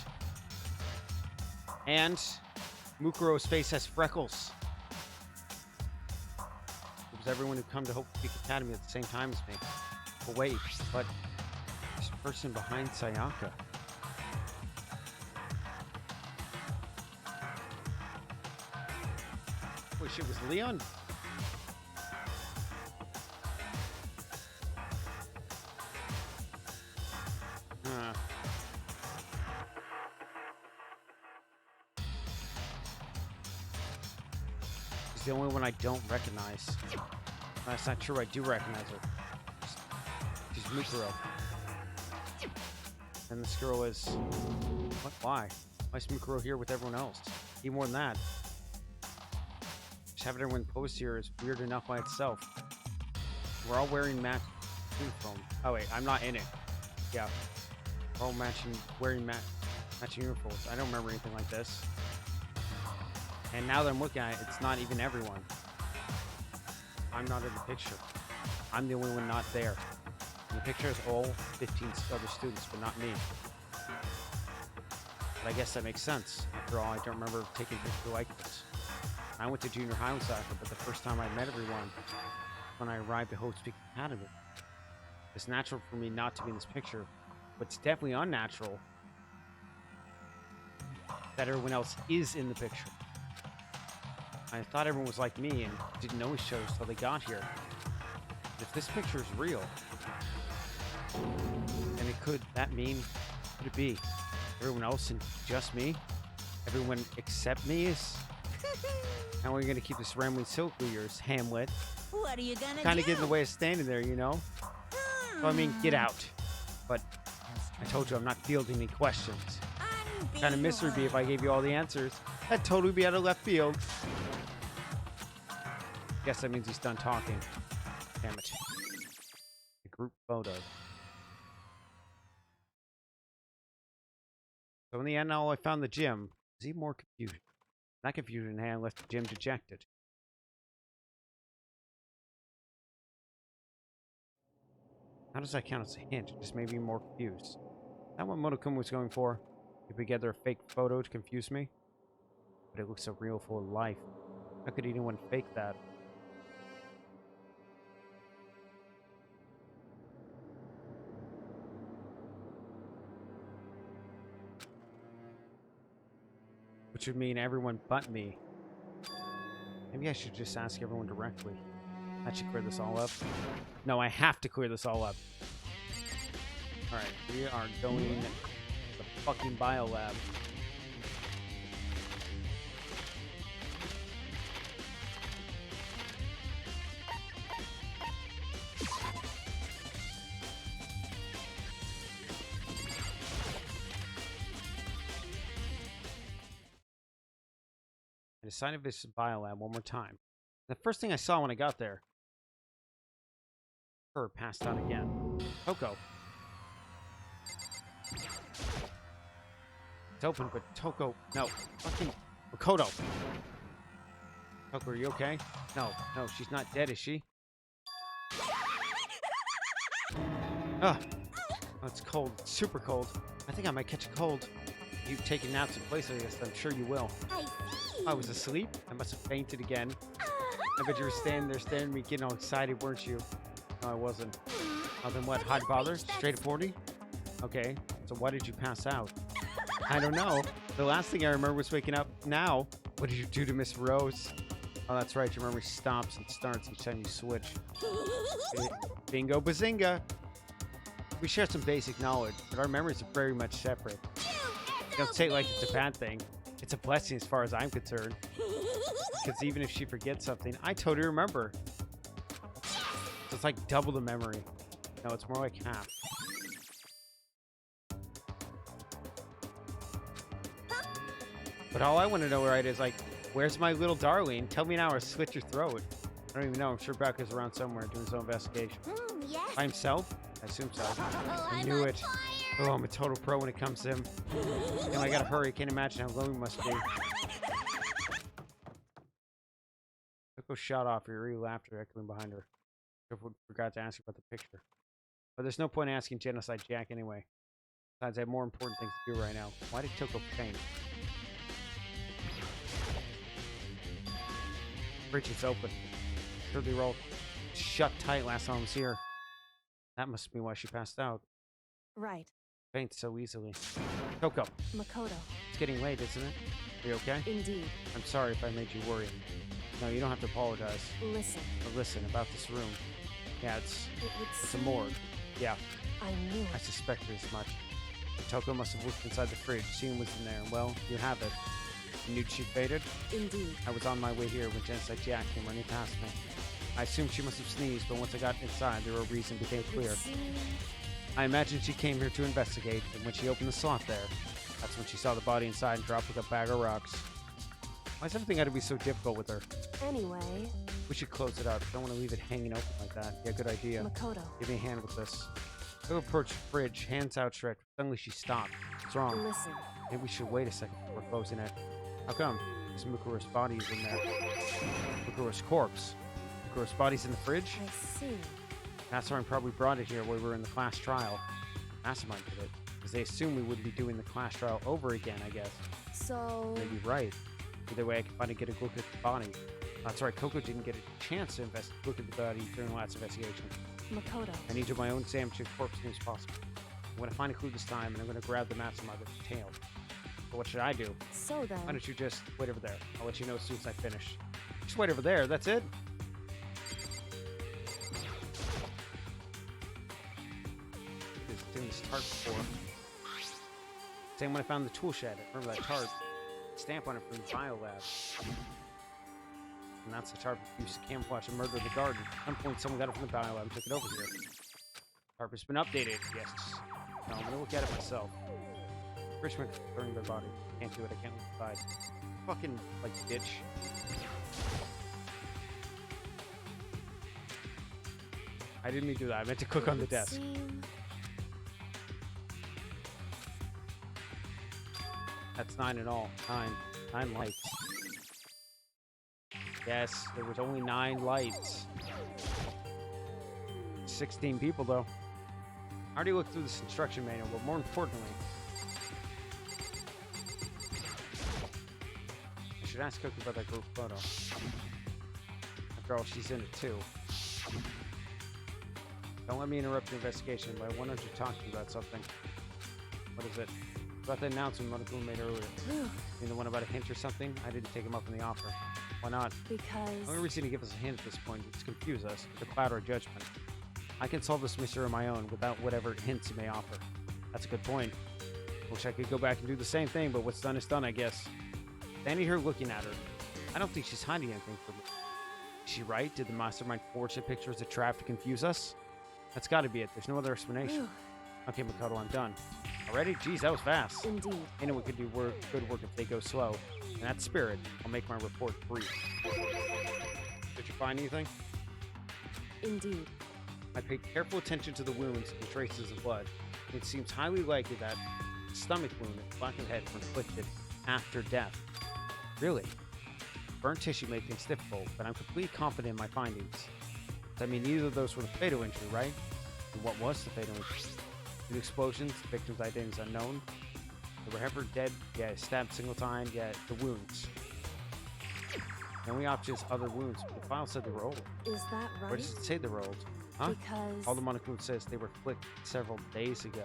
And Mukuro's face has freckles. It was everyone who come to Hope Peak Academy at the same time as me. But wait, but this person behind Sayaka. shit was Leon. She's the only one I don't recognize. That's not true. I do recognize her. She's Mukuro. And this girl is... What? Why? Why is Mukuro here with everyone else? Even more than that. Just having everyone pose here is weird enough by itself. We're all wearing matching uniform. Oh wait, I'm not in it. Yeah. We're all wearing matching uniforms. I don't remember anything like this. And now that I'm looking at it, it's not even everyone. I'm not in the picture. I'm the only one not there. And the picture is all 15 other students, but not me. But I guess that makes sense. After all, I don't remember taking a picture like this. I went to junior high with Sakura, but the first time I met everyone when I arrived at Hope Peak Academy. It's natural for me not to be in this picture, but it's definitely unnatural that everyone else is in the picture. I thought everyone was like me and didn't know each other until they got here. If this picture is real, then could it be everyone else and just me? Everyone except me is? How are we gonna keep this rambling silk of yours, Hamlet? What are you gonna do? Kind of get in the way of standing there, you know? So I mean, get out. But I told you I'm not fielding any questions. Kind of mystery would be if I gave you all the answers. That'd totally be out of left field. Guess that means he's done talking. Damn it. The group photo. So in the end, I found the gym. Is he more confused? Not confused in hand, left the gym dejected. How does that count as a hint? It just made me more confused. Is that what Monokuma was going for? He put together a fake photo to confuse me? But it looks so real, full of life. How could anyone fake that? Which would mean everyone but me. Maybe I should just ask everyone directly. That should clear this all up. No, I have to clear this all up. Alright, we are going to the fucking biolab. I decided to visit biolab one more time. The first thing I saw when I got there, her passed out again. Toko. It's open, but Toko, no, fucking Makoto. Toko, are you okay? No, she's not dead, is she? Ugh. Oh, it's cold, it's super cold. I think I might catch a cold. You've taken naps in place, I guess. I'm sure you will. I see. I was asleep. I must have fainted again. I bet you were standing there staring at me getting all excited, weren't you? No, I wasn't. Oh, then what? Hot bother? Straight at 40? Okay, so why did you pass out? I don't know. The last thing I remember was waking up. Now, what did you do to Miss Rose? Oh, that's right. Your memory stops and starts each time you switch. Bingo bazinga. We share some basic knowledge, but our memories are very much separate. Don't say it like it's a bad thing. It's a blessing as far as I'm concerned. Because even if she forgets something, I totally remember. So it's like double the memory. No, it's more like half. But all I want to know, right, is like, where's my little darling? Tell me now or slit your throat. I don't even know. I'm sure Becca's around somewhere doing his own investigation. Yes. By himself? I assume so. Oh, I I'm knew on it. fire. Oh, I'm a total pro when it comes to him. And I gotta hurry. Can't imagine how low he must be. Coco shot off her eerie laughter echoing behind her. Coco forgot to ask about the picture. But there's no point in asking Genocide Jack anyway. Besides, I have more important things to do right now. Why did Coco faint? Bridge is open. Sure they were all shut tight last time I was here. That must be why she passed out. Right. Faint so easily. Coco, Makoto. it's getting late, isn't it? Are you okay? Indeed. I'm sorry if I made you worry. No, you don't have to apologize. Listen, But listen, about this room. Yeah, it's it a morgue. Yeah, I knew I it. suspected as much. Toko must have looked inside the fridge, seen what's in there, and well, you have it. You knew she faded? Indeed. I was on my way here when Genocide Jack came running past me. I assumed she must have sneezed, but once I got inside, their reason became It clear. would seem I imagined she came here to investigate, and when she opened the slot there, that's when she saw the body inside and dropped like a bag of rocks. Why's everything got to be so difficult with her? Anyway, We should close it up. Don't want to leave it hanging open like that. Yeah, good idea. Makoto. Give me a hand with this. Go approach the fridge, hands outstretched. Suddenly she stopped. What's wrong? Listen, Maybe we should wait a second before closing it. How come? Because Mukuro's body is in there. Mukuro's corpse. Mukuro's body's in the fridge? I see. Mastermind probably brought it here while we were in the class trial. Mastermind did it. Because they assumed we wouldn't be doing the class trial over again, I guess. So, Maybe right. Either way, I can finally get a look at the body. That's right, Coco didn't get a chance to look at the body during the last investigation. Makoto. I need to do my own exam to check the corpse as soon as possible. I'm going to find a clue this time, and I'm going to grab the mastermind by the tail. But what should I do? So Why then, don't you just wait over there? I'll let you know as soon as I finish. Just wait over there, that's it? Just doing this tarp before. Same when I found the tool shed. Remember that tarp? Stamp on it from the bio lab. And that's the tarp used to camouflage and murder the garden. At some point, someone got it from the bio lab and took it over here. Tarp has been updated, yes. No, I'm gonna look at it myself. Richmond burning their body. Can't do it, I can't look inside. Fucking, like, bitch. I didn't mean to do that. I meant to cook on the would desk. seem- That's 9 in all. 9 lights. Yes, there was only 9 lights. 16 people, though. I already looked through this instruction manual, but more importantly, I should ask Cookie about that group photo. After all, she's in it too. Don't let me interrupt your investigation, but I wanted to talk to you about something. What is it? About the announcement Monokuma made earlier. Whew, You know, the one about a hint or something? I didn't take him up on the offer. Why not? because The only reason to give us a hint at this point is to confuse us, to cloud our judgment. I can solve this mystery on my own without whatever hints you may offer. That's a good point. Wish I could go back and do the same thing, but what's done is done, I guess. Standing here looking at her, I don't think she's hiding anything from me. Is she right? Did the mastermind forge the picture as a trap to confuse us? That's gotta be it. There's no other explanation. Whew, Okay, Makoto, I'm done. Already? Jeez, that was fast. indeed. Anyone could do good work if they go slow. In that spirit, I'll make my report brief. Did you find anything? Indeed. I paid careful attention to the wounds and traces of blood. It seems highly likely that the stomach wound and back of the head were inflicted after death. Really? Burnt tissue made things difficult, but I'm completely confident in my findings. I mean, neither of those were the fatal injury, right? And what was the fatal injury? The explosions, the victim's identity is unknown. They were ever dead, yeah, stabbed single time, yeah, the wounds. The only option is other wounds, but the file said they were old. Is that Where right? does it say they were old? Huh? Because All the Monokuma says they were flicked several days ago.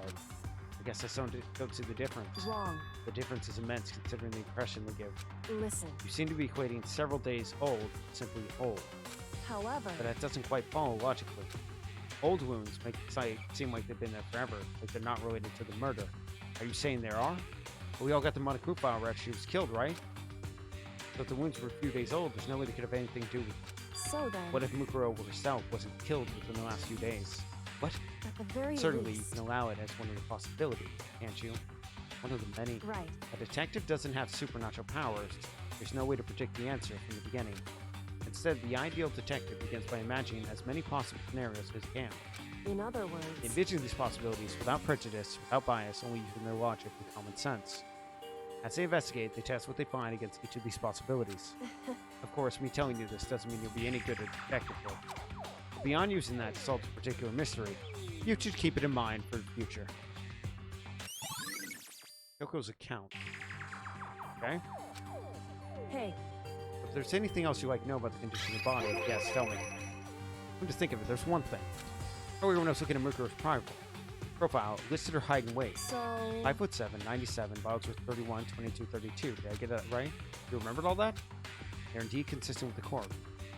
I guess I don't see the difference. wrong. The difference is immense considering the impression they give. Listen. You seem to be equating several days old with simply old, However, but that doesn't quite follow logically. Old wounds make it seem like they've been there forever, like they're not related to the murder. Are you saying there are? Well, we all got the Monokuma file where she was killed, right? So if the wounds were a few days old, there's no way they could have anything to do with it. so then, What if Mukuro herself wasn't killed within the last few days? What? at the very Certainly, you least, can allow it as one of the possibilities, can't you? One of the many. right? A detective doesn't have supernatural powers. There's no way to predict the answer from the beginning. Instead, the ideal detective begins by imagining as many possible scenarios as he can. In other words, Envisioning these possibilities without prejudice, without bias, only using their logic and common sense. As they investigate, they test what they find against each of these possibilities. Of course, me telling you this doesn't mean you'll be any good at detective work. Beyond using that to solve a particular mystery, you should keep it in mind for the future. Yoko's account. Okay? hey, If there's anything else you'd like to know about the condition of the body, yes, tell me. Come to think of it, there's one thing. Earlier when I was looking at Mukuro's profile, it listed her height and weight. so 5'7", 97, vitals were 31, 22, 32. Did I get that right? You remembered all that? They're indeed consistent with the core.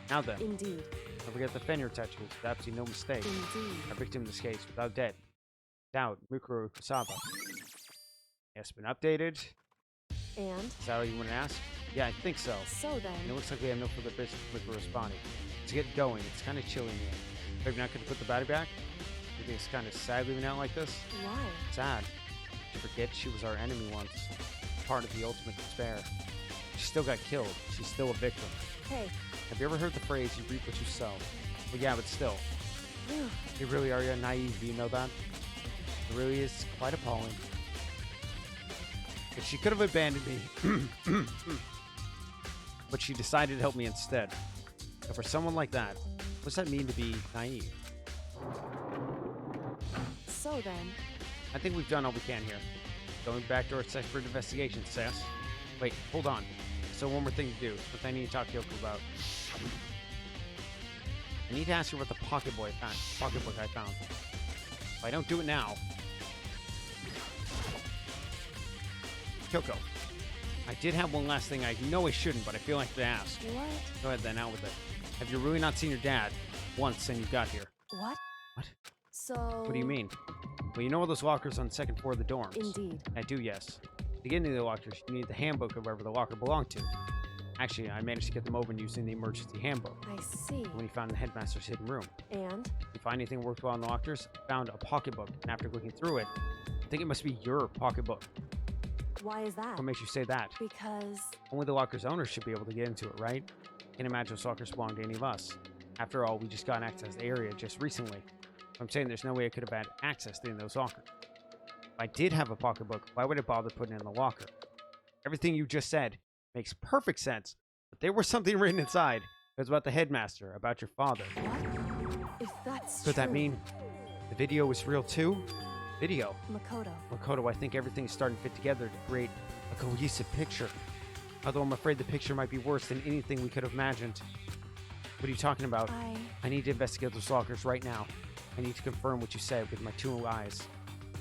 Now then, Indeed. don't forget the Fenrir tattoos. With absolutely no mistake. Indeed. Our victim in this case, without doubt, Mikuru Kusaba. It's been updated. And Is that all you want to ask? Yeah, I think so. so And it then, looks like we have no further business with Mikuru responding. To get going, it's kind of chilly in here. Maybe not going to put the battery back? You think it's kind of sad leaving out like this? why? Sad. To forget she was our enemy once. Part of the ultimate despair. She still got killed. She's still a victim. Hey, Have you ever heard the phrase, you reap what you sow? Well, yeah, but still. phew, You really are naive, do you know that? It really is quite appalling. If she could have abandoned me, but she decided to help me instead. So for someone like that, what's that mean to be naive? so then, I think we've done all we can here. Going back to our separate investigation, Sass. Wait, hold on. So one more thing to do, but I need to talk to Yoko about. I need to ask her about the pocketbook I found. If I don't do it now... Kyoko, I did have one last thing I know I shouldn't, but I feel like to ask. what? Go ahead then, out with it. Have you really not seen your dad once since you got here? What? What? So. What do you mean? Well, you know all those lockers on the second floor of the dorms? Indeed. I do, yes. To get into the lockers, you need the handbook of wherever the locker belonged to. Actually, I managed to get them open using the emergency handbook. I see. When you found the headmaster's hidden room. And You find anything worthwhile in the lockers? I found a pocketbook, and after looking through it, I think it must be your pocketbook. why is that? What makes you say that? Because Only the locker's owner should be able to get into it, right? Can't imagine those lockers belong to any of us. After all, we just got access to the area just recently. I'm saying there's no way I could have had access to any of those lockers. If I did have a pocketbook, why would I bother putting it in the locker? Everything you just said makes perfect sense, but there was something written inside. It was about the headmaster, about your father. what? If that's Could that true, mean the video was real too? Video. Makoto, Makoto, I think everything's starting to fit together to create a cohesive picture. Although I'm afraid the picture might be worse than anything we could have imagined. What are you talking about? I need to investigate those lockers right now. I need to confirm what you said with my two eyes.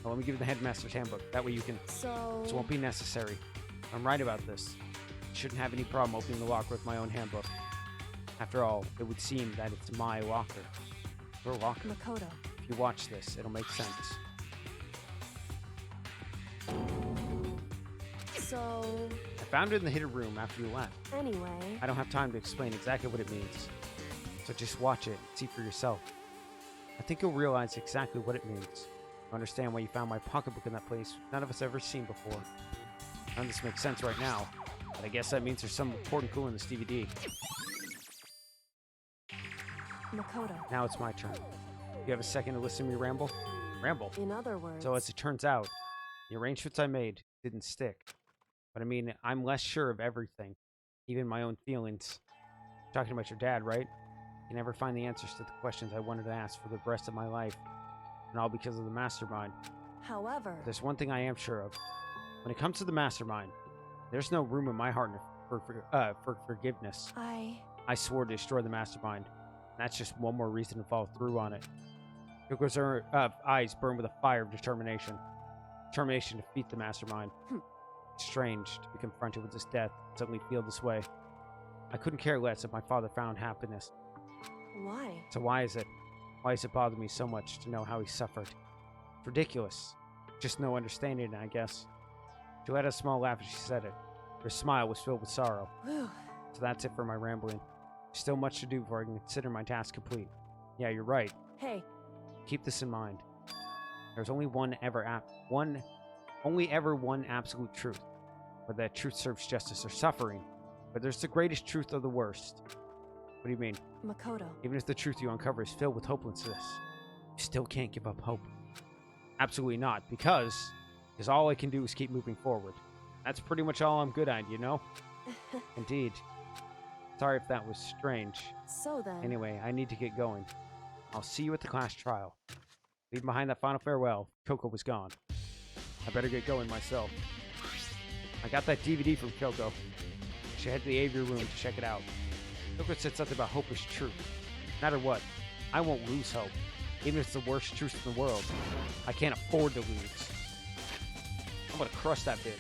Now, let me give you the headmaster's handbook. That way you can... so. This won't be necessary. If I'm right about this. I shouldn't have any problem opening the locker with my own handbook. After all, it would seem that it's my locker. Your locker. Makoto, If you watch this, it'll make sense. so. I found it in the hidden room after you left. Anyway, I don't have time to explain exactly what it means. So just watch it and see for yourself. I think you'll realize exactly what it means. You understand why you found my pocketbook in that place none of us ever seen before. None of this makes sense right now, but I guess that means there's some important clue in this DVD. Makoto, Now it's my turn. You have a second to listen to me ramble? Ramble. in other words. So as it turns out, the arrangements I made didn't stick. But I mean, I'm less sure of everything, even my own feelings. You're talking about your dad, right? You never find the answers to the questions I wanted to ask for the rest of my life. And all because of the mastermind. However, There's one thing I am sure of. When it comes to the mastermind, there's no room in my heart for forgiveness. I swore to destroy the mastermind. And that's just one more reason to follow through on it. Yoko's eyes burn with a fire of determination. Determination to defeat the mastermind. It's strange to be confronted with this death and suddenly feel this way. I couldn't care less if my father found happiness. why? So why is it? Why does it bother me so much to know how he suffered? It's ridiculous. Just no understanding, I guess. She let a small laugh as she said it. Her smile was filled with sorrow. Whew. So that's it for my rambling. There's still much to do before I can consider my task complete. Yeah, you're right. Hey, Keep this in mind. There's only one absolute truth. Whether that truth serves justice or suffering. But there's the greatest truth or the worst. What do you mean? Makoto, Even if the truth you uncover is filled with hopelessness, you still can't give up hope. Absolutely not, because all I can do is keep moving forward. That's pretty much all I'm good at, you know? Indeed. Sorry if that was strange. so then. Anyway, I need to get going. I'll see you at the class trial. Leaving behind that final farewell, Kyoko was gone. I better get going myself. I got that DVD from Kyoko. I should head to the aviary room to check it out. Kyoko said something about hope is true. No matter what, I won't lose hope. Even if it's the worst truth in the world. I can't afford to lose. I'm gonna crush that bitch.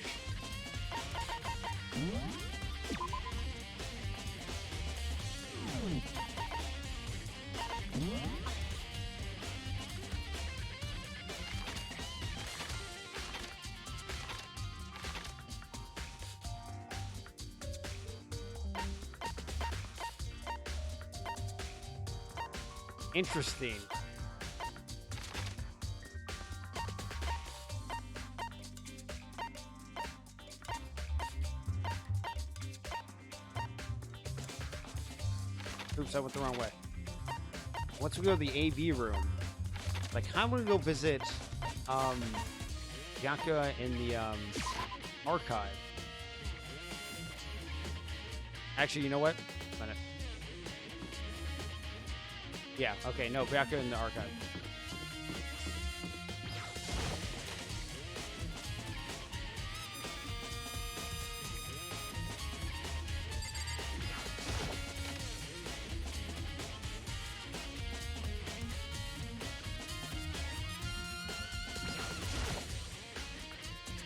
Interesting. Oops, I went the wrong way. Once we go to the AV room, like, how am I gonna go visit Yaka in the archive? Actually, you know what? A minute. Yeah, okay, no, Yaka in the archive.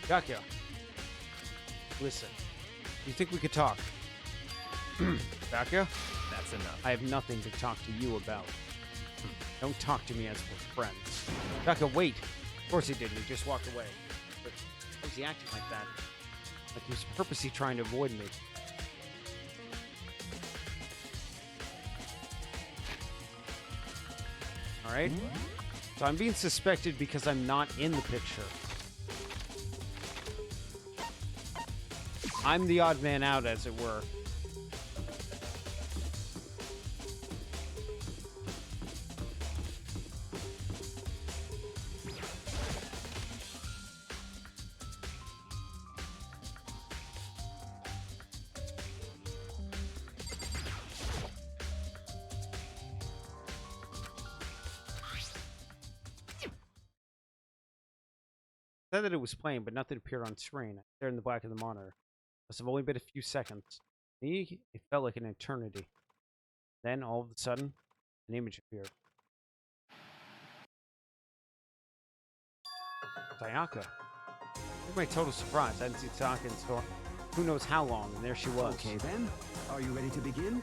Yaka, listen. You think we could talk? Yaka? That's enough. I have nothing to talk to you about. Don't talk to me as we're friends. Yaka, wait. Of course he didn't. He just walked away. But why was he acting like that? Like he was purposely trying to avoid me. Alright? So I'm being suspected because I'm not in the picture. I'm the odd man out, as it were. Said that it was playing, but nothing appeared on screen. There in the black of the monitor. Must have only been a few seconds. To me, it felt like an eternity. Then, all of a sudden, an image appeared. Sayaka. To my total surprise, I hadn't seen Sayaka in store who knows how long, and there she was. Okay then, are you ready to begin?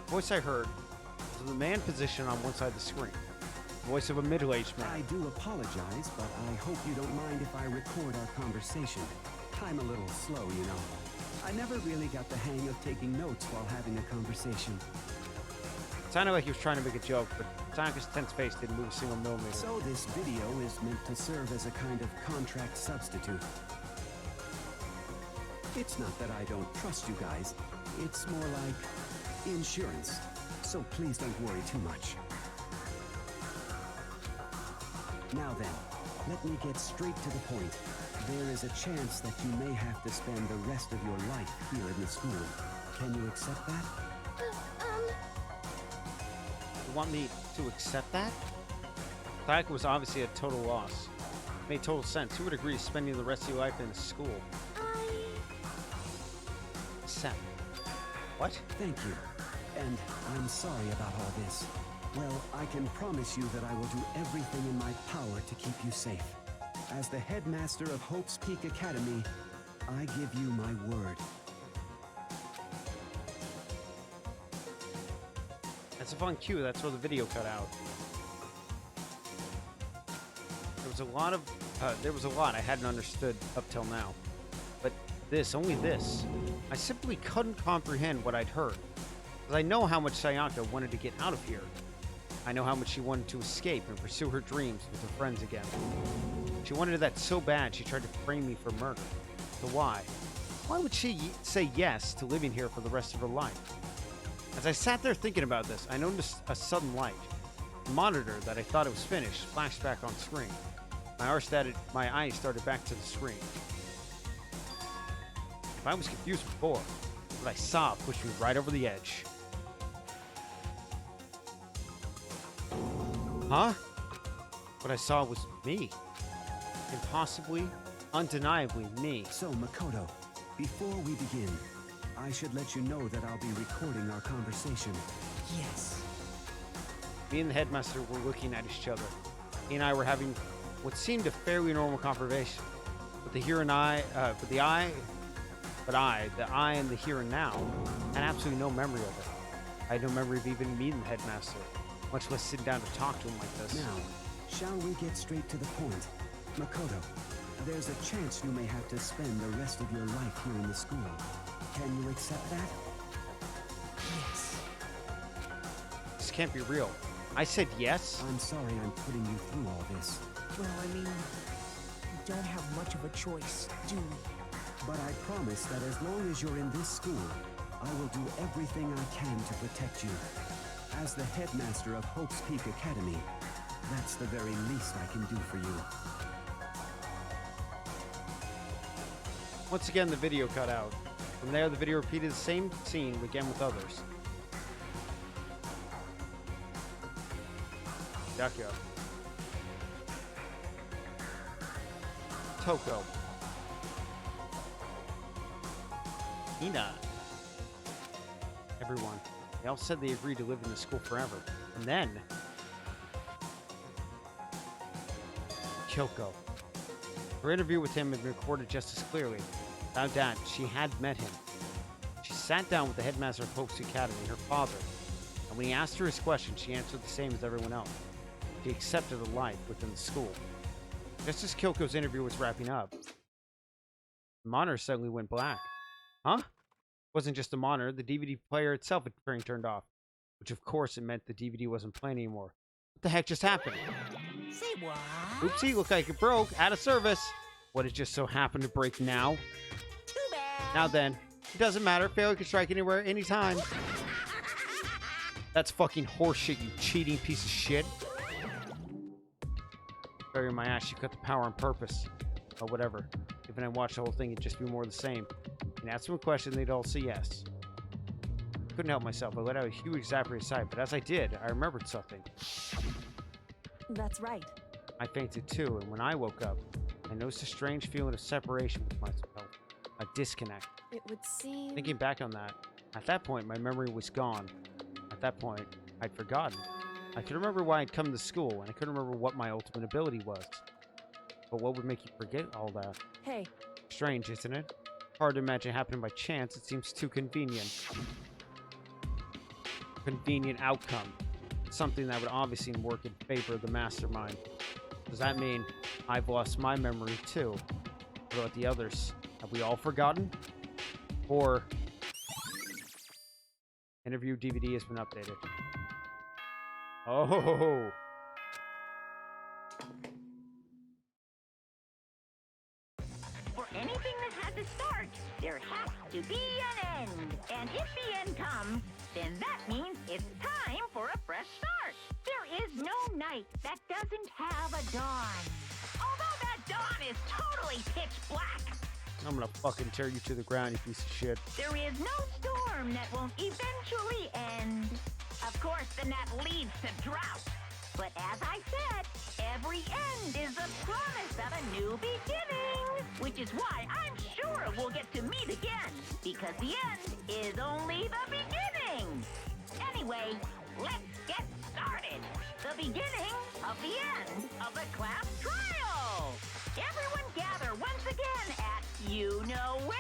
The voice I heard was of the man positioned on one side of the screen. The voice of a middle-aged man. I do apologize, but I hope you don't mind if I record our conversation. I'm a little slow, you know. I never really got the hang of taking notes while having a conversation. It sounded like he was trying to make a joke, but Sayaka's tense face didn't move a single millimeter. So this video is meant to serve as a kind of contract substitute. It's not that I don't trust you guys. It's more like insurance. So please don't worry too much. Now then, let me get straight to the point. There is a chance that you may have to spend the rest of your life here in the school. Can you accept that? You want me to accept that? Sayaka was obviously a total loss. It made total sense. Who would agree to spending the rest of your life in a school? Accept. What? Thank you. And I'm sorry about all this. Well, I can promise you that I will do everything in my power to keep you safe. As the headmaster of Hope's Peak Academy, I give you my word. That's a fun cue. That's where the video cut out. There was a lot I hadn't understood up till now. But this, only this, I simply couldn't comprehend what I'd heard. Because I know how much Sayaka wanted to get out of here. I know how much she wanted to escape and pursue her dreams with her friends again. She wanted that so bad she tried to frame me for murder. So why? Why would she say yes to living here for the rest of her life? As I sat there thinking about this, I noticed a sudden light. The monitor that I thought it was finished flashed back on screen. My eyes started back to the screen. If I was confused before, what I saw pushed me right over the edge. Huh? What I saw was me. Impossibly, undeniably me. So, Makoto, before we begin, I should let you know that I'll be recording our conversation. Yes. Me and the headmaster were looking at each other. He and I were having what seemed a fairly normal conversation. But the I and the here and now, had absolutely no memory of it. I had no memory of even meeting the headmaster, much less sitting down to talk to him like this. Now, shall we get straight to the point? Makoto, there's a chance you may have to spend the rest of your life here in the school. Can you accept that? Yes. This can't be real. I said yes. I'm sorry I'm putting you through all this, Well, I mean, we don't have much of a choice, do we? but I promise that as long as you're in this school, I will do everything I can to protect you. As the headmaster of Hope's Peak Academy, that's the very least I can do for you. Once again, the video cut out. From there, the video repeated the same scene again with others. Yakuya. Toko. Ina. Everyone. They all said they agreed to live in the school forever. And then... Kyoko. Her interview with him had been recorded just as clearly. Without doubt, she had met him. She sat down with the headmaster of Hope's Academy, her father, and when he asked her his question, she answered the same as everyone else. She accepted a life within the school. Just as Kyoko's interview was wrapping up, the monitor suddenly went black. Huh? It wasn't just the monitor, the DVD player itself had turned off, which of course it meant the DVD wasn't playing anymore. What the heck just happened? Say what? Oopsie, looked like it broke. Out of service. What, it just so happened to break now? Too bad. Now then, it doesn't matter. Failure can strike anywhere, anytime. That's fucking horseshit, you cheating piece of shit. Failure in my ass, you cut the power on purpose. Or whatever. If I didn't watch the whole thing, it'd just be more of the same. And ask them a question, they'd all say yes. Couldn't help myself. I let out a huge exasperated sigh, but as I did, I remembered something. That's right. I fainted too, and when I woke up, I noticed a strange feeling of separation with myself. A disconnect. It would seem... Thinking back on that, at that point, my memory was gone. At that point, I'd forgotten. I could remember why I'd come to school, and I couldn't remember what my ultimate ability was. But what would make you forget all that? Hey, Strange, isn't it? Hard to imagine happening by chance. It seems too convenient. Convenient outcome. Something that would obviously work in favor of the mastermind. Does that mean I've lost my memory too? What about the others? Have we all forgotten? Or interview DVD has been updated. Oh, For anything that has a start, there has to be an end. And if the end comes, then that means it's time for a fresh start. There is no night that doesn't have a dawn. Although that dawn is totally pitch black, I'm gonna fucking tear you to the ground, you piece of shit. there is no storm that won't eventually end. Of course, then that leads to drought. But as I said, every end is the promise of a new beginning. Which is why I'm sure we'll get to meet again. Because the end is only the beginning. Anyway, let's get started. The beginning of the end of the class trial. Everyone gather once again at you know where.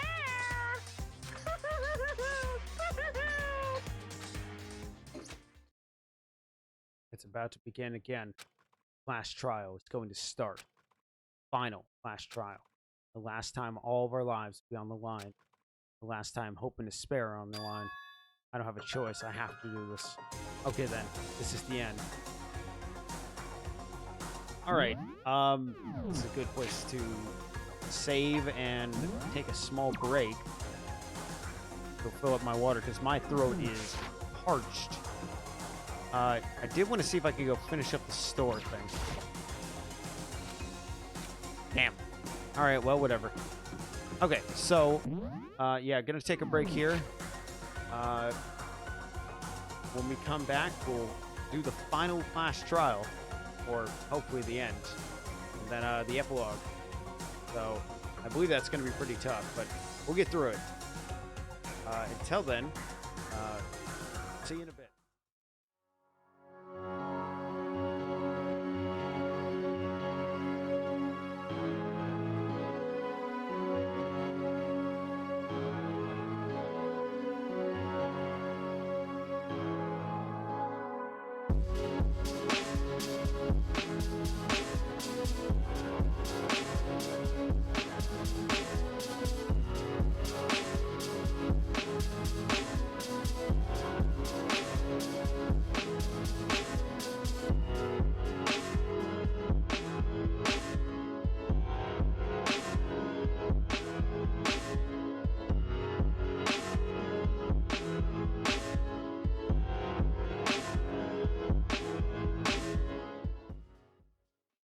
It's about to begin again. Class trial is going to start. Final class trial. The last time all of our lives will be on the line. The last time hope and despair are on the line. I don't have a choice. I have to do this. Okay then. This is the end. Alright. This is a good place to save and take a small break. Go fill up my water because my throat is parched. I did want to see if I could go finish up the store thing. Damn. Alright, well, whatever. Okay, so, yeah, gonna take a break here. When we come back, we'll do the final class trial, or hopefully the end, and then the epilogue. So, I believe that's gonna be pretty tough, but we'll get through it. Until then, see you in a bit.